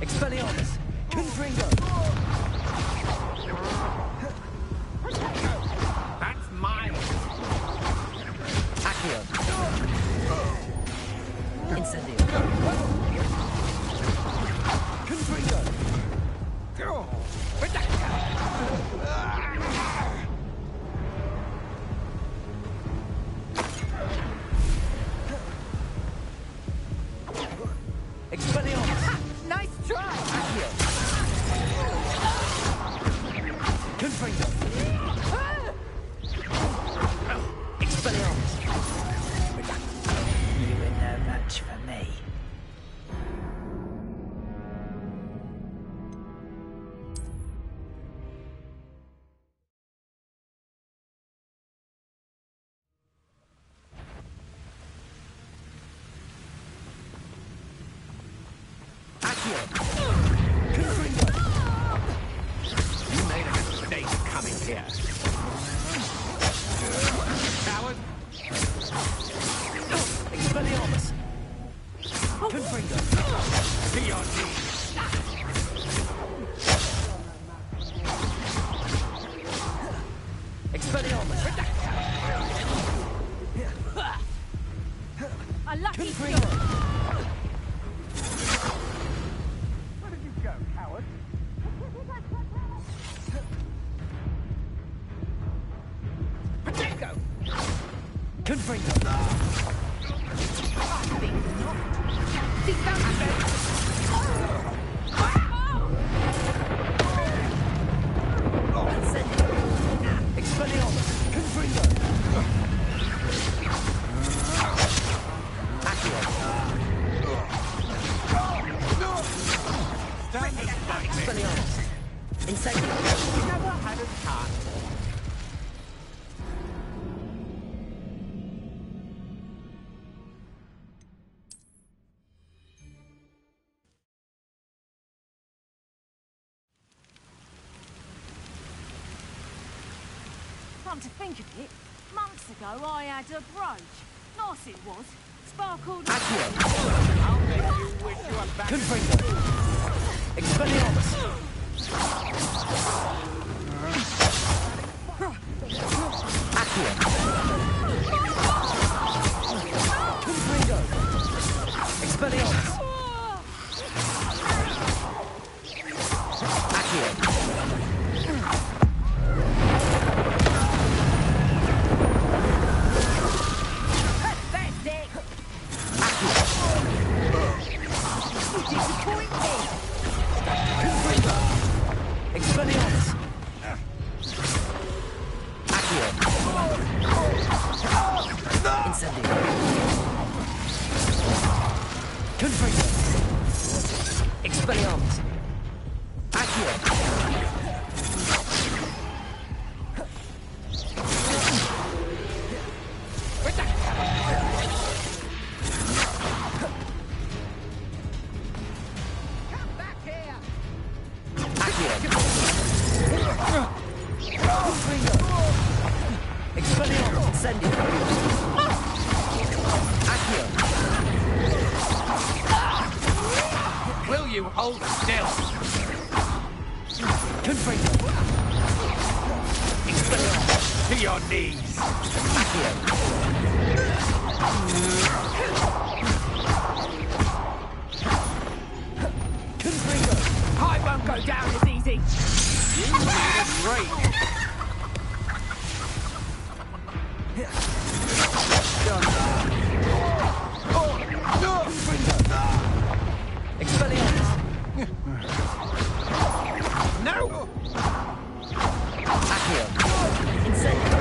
Expelliarmus. Confringo. That's mine. Accio. Incendio. Confringo. Expelliarmus. Nice try! Accio. Confringo. Expelliarmus. You were no match for me. Accio. Confringo. You made a mistake coming here. Coward. Expelliarmus. Confringo. Be your knees. Expelliarmus. A lucky Confringo. Where did you go, coward? Potato! Confringo. Expelliarmus. Confringo. Accio. Come to think of it, months ago I had a brooch. Nice it was. Sparkled. I'll make you wish you were back. Confringo. Expelliarmus. Accio. Confringo. Expelliarmus. Accio. Expelliarmus! Accio! Incendio! Confringo! Expelliarmus! Accio! Will you hold still? Confringo! Expelliarmus! To your knees! Accio! Confringo! I won't go down as easy! You need a break! Expelliarmus! No! Accio! Incendio!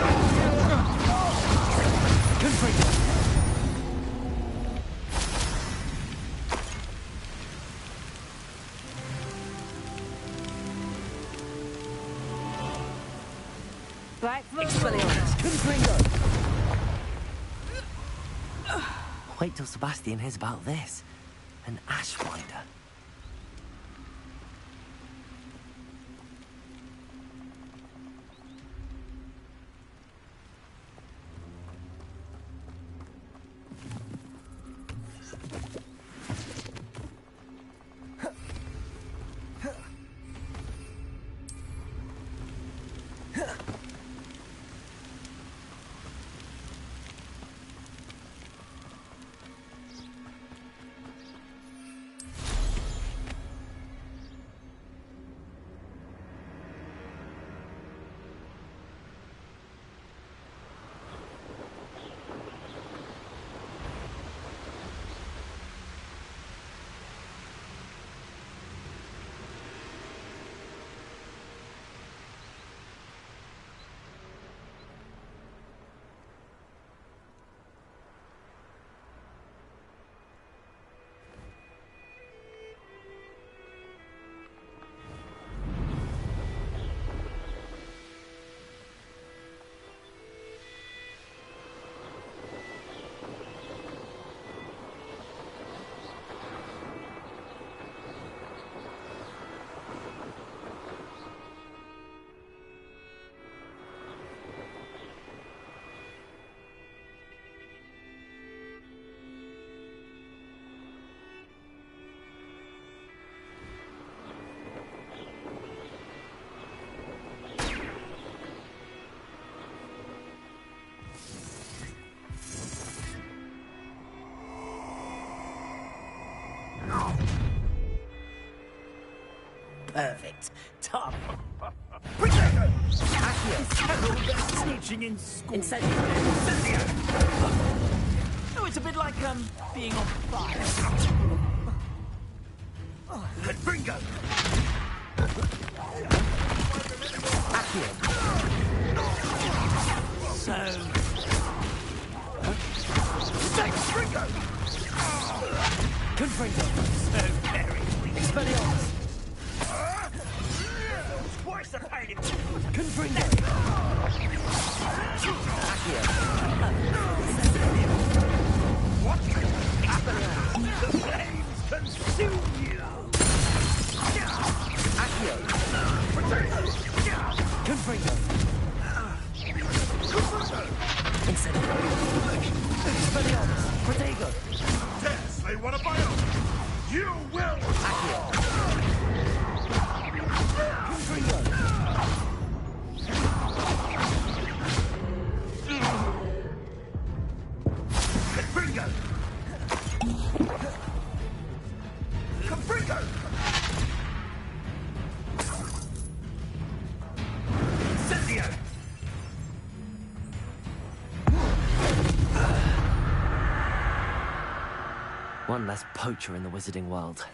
Confringo! Back for Expelliarmus! Confringo! Wait till Sebastian hears about this. An Ashwinder. Perfect. Top. Teaching in school. Incendio. Oh, it's a bit like, being on fire. Confringo! Accio! So... Confringo! Confringo! So very... Expelliarmus! Twice the pain in... Confringo! Accio! What? The flames consume you! Accio! Confringo! Tess, they want to buy up! You will! One less poacher in the wizarding world.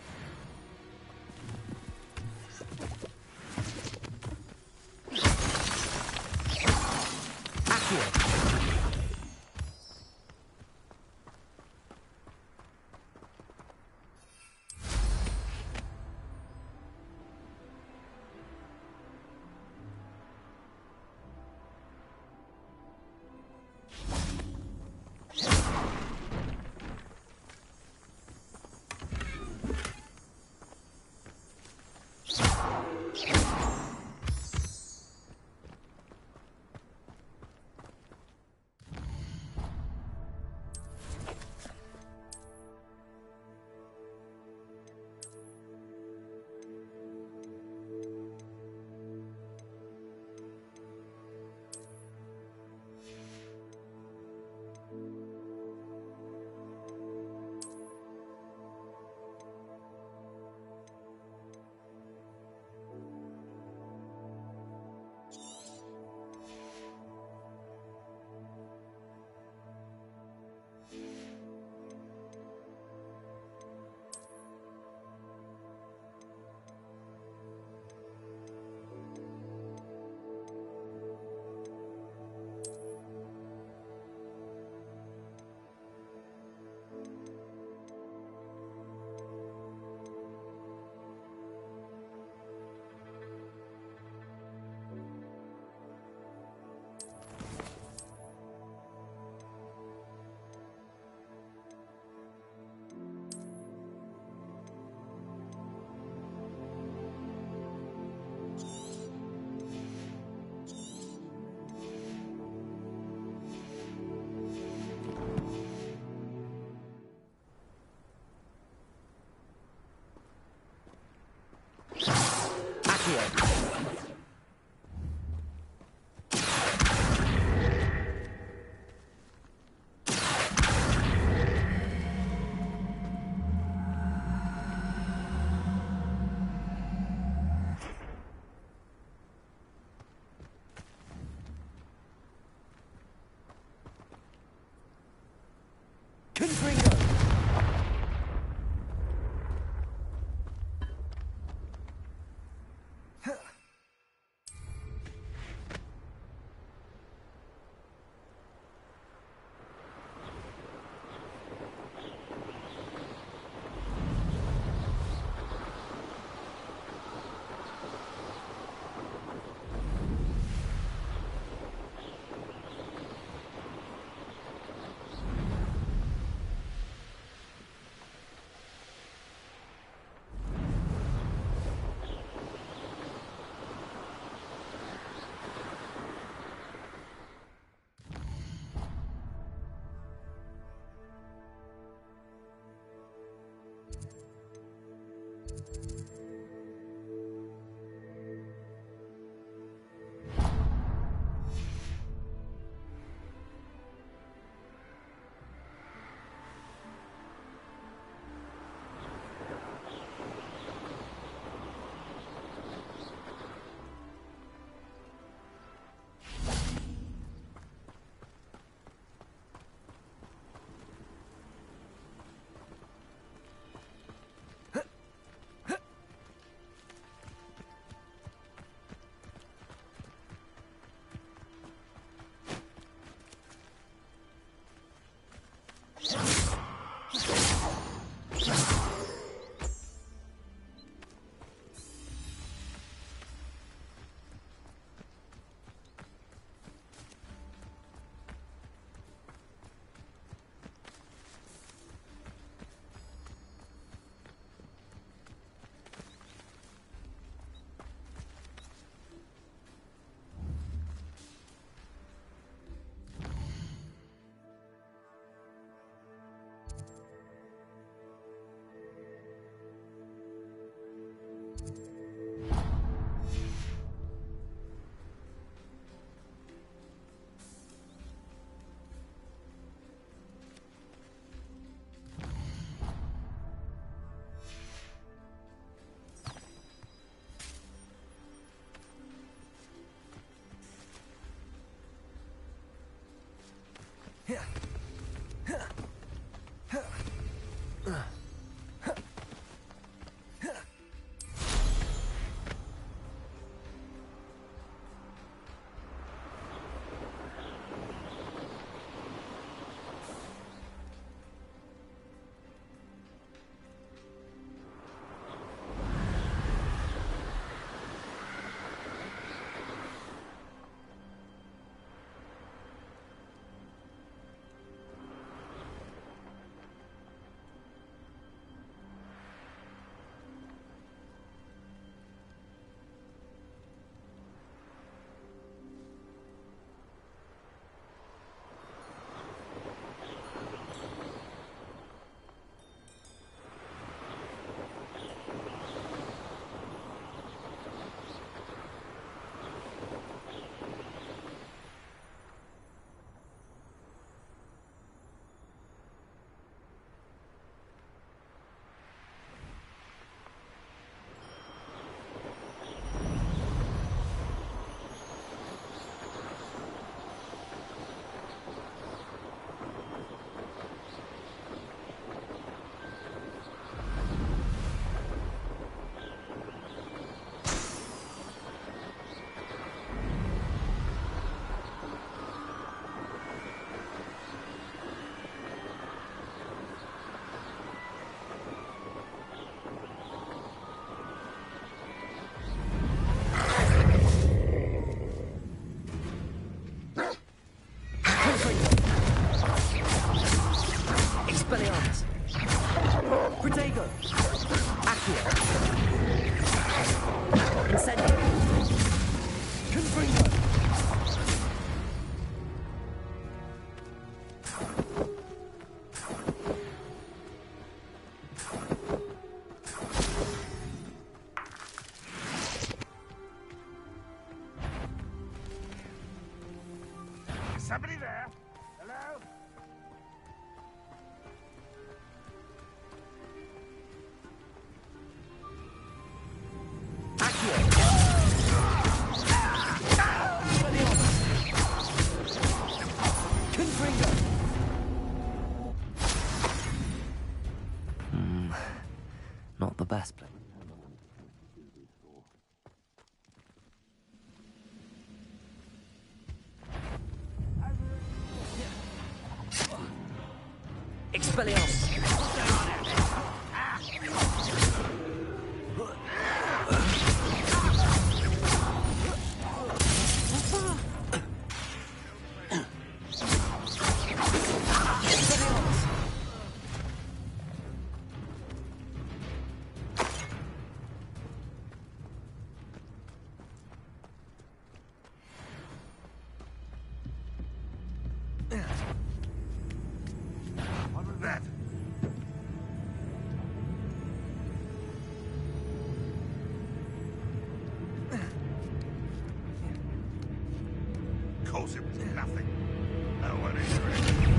Somebody there? Hello? Not the best place. Expelliarmus! What was that? Of course it was nothing. No one is ready.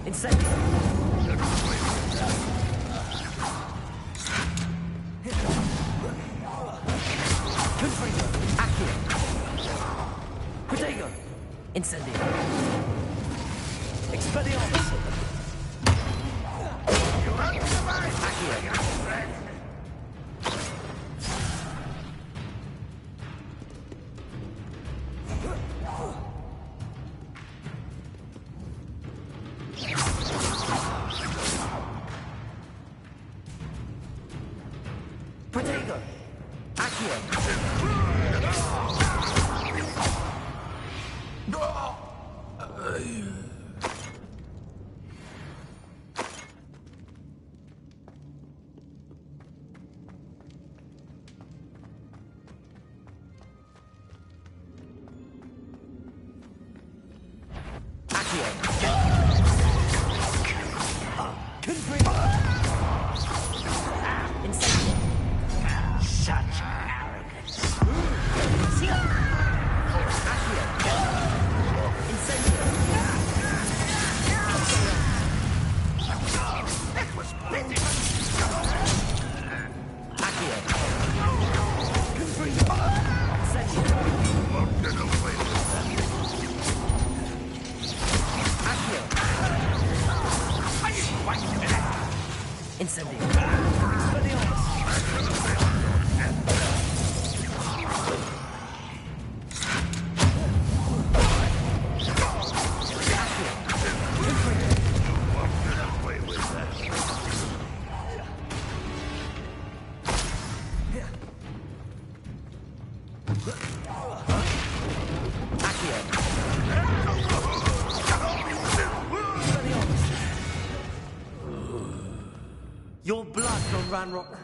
Incendio! Confringo! Accio! Protego! Incendio! Expelliarmus! Accio! Protego! Accio! Such arrogance. That was pity. Won't get away with that. Incendio! Your blood from Ranrock.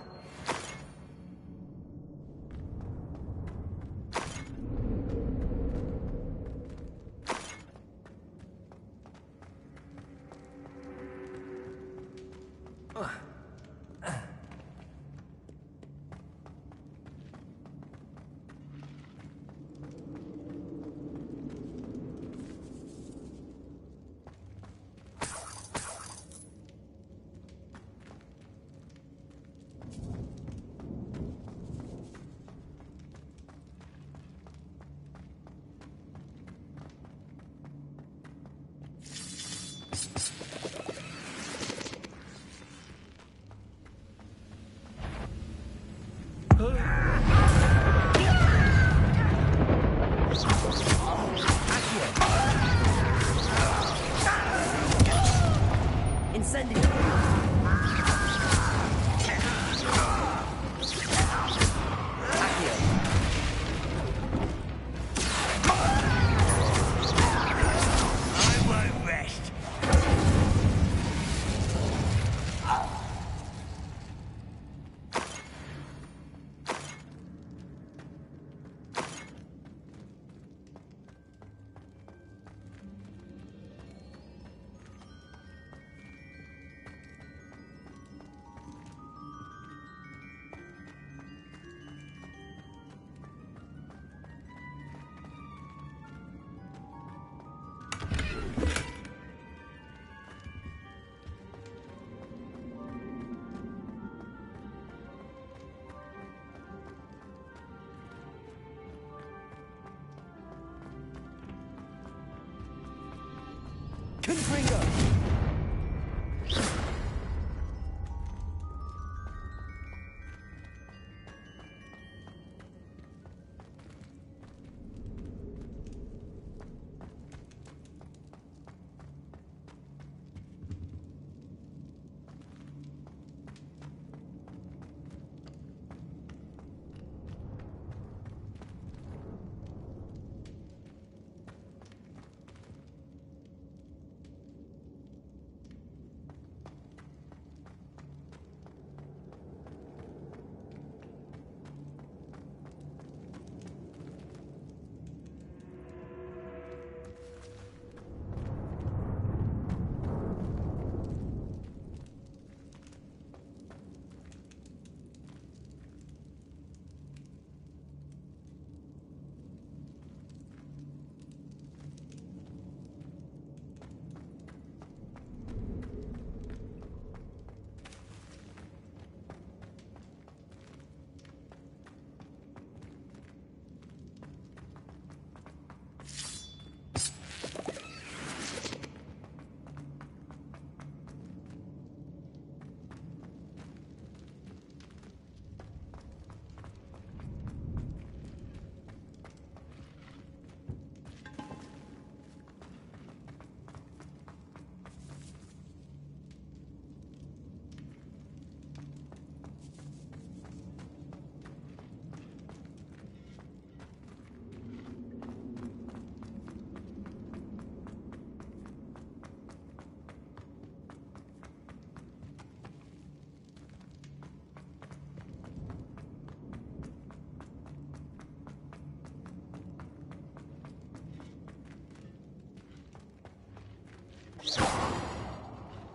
Confringo!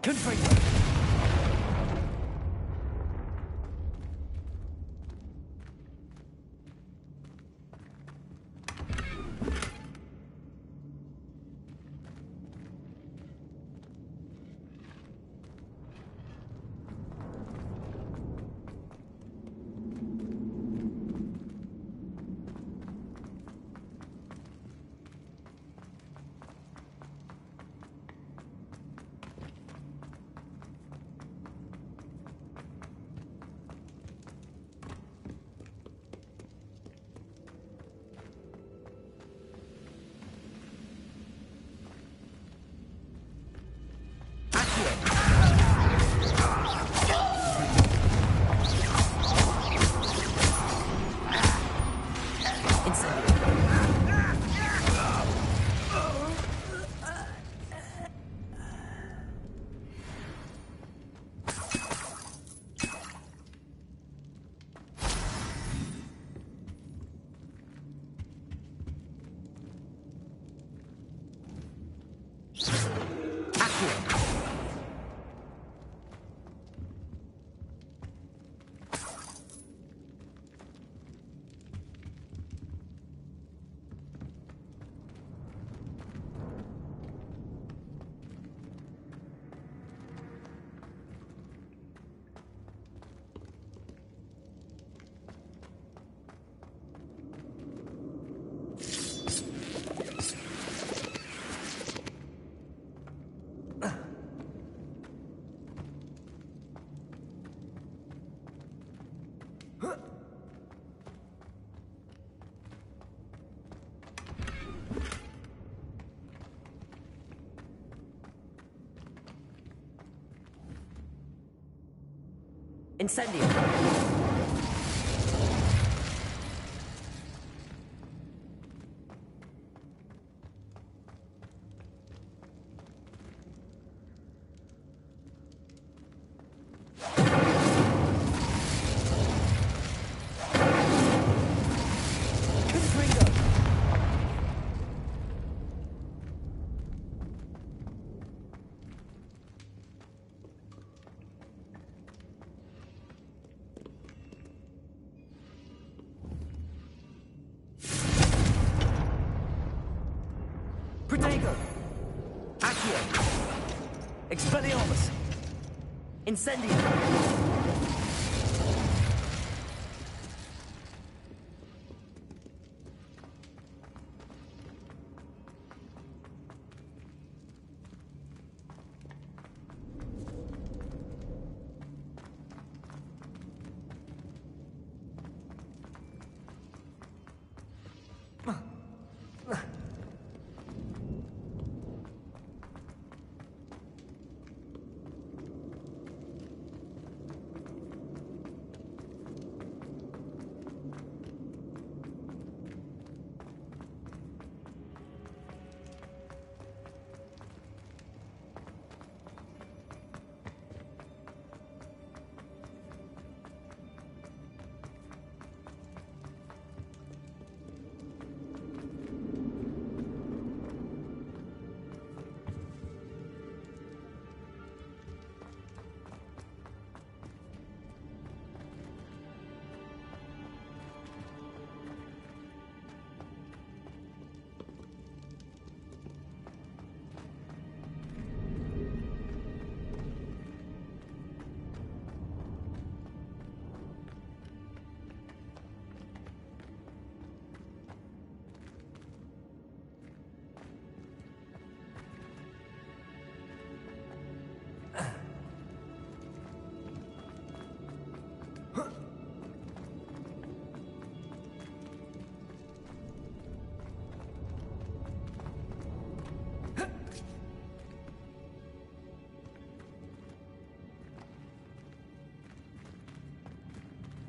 Confringo! Incendio! Protego! Accio! Expelliarmus! Incendio!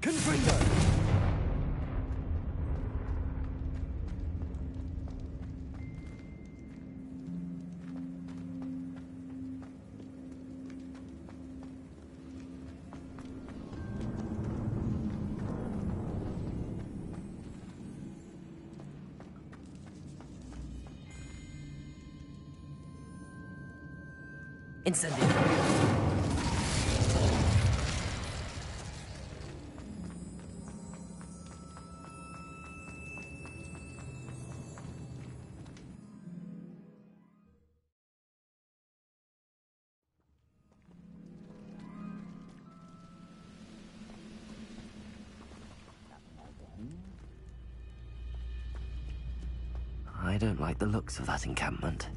Confringo! Incendio. I don't like the looks of that encampment.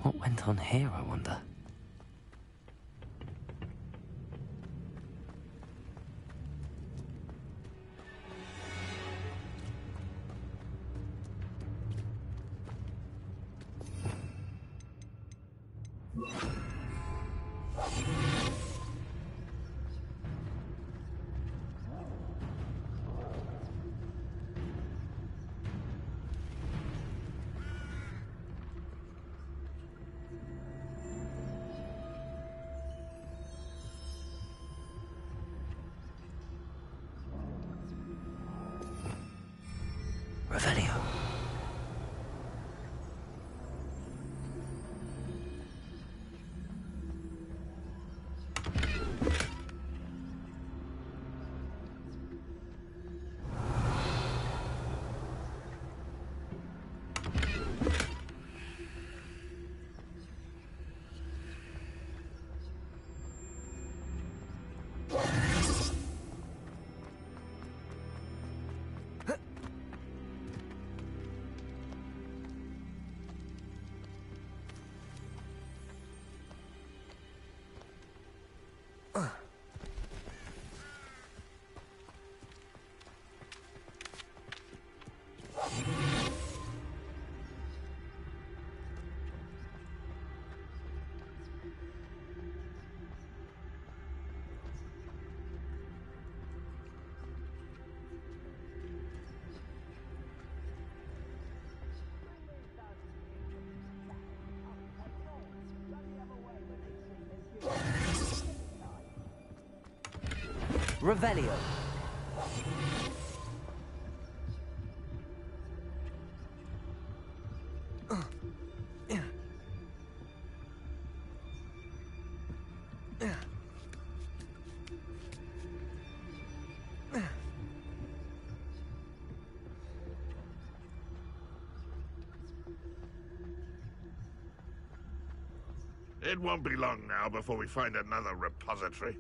What went on here, I wonder? Revelio. Revelio. It won't be long now before we find another repository.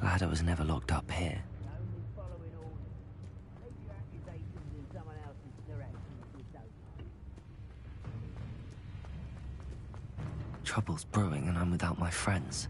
Glad I was never locked up here. Trouble's brewing and I'm without my friends.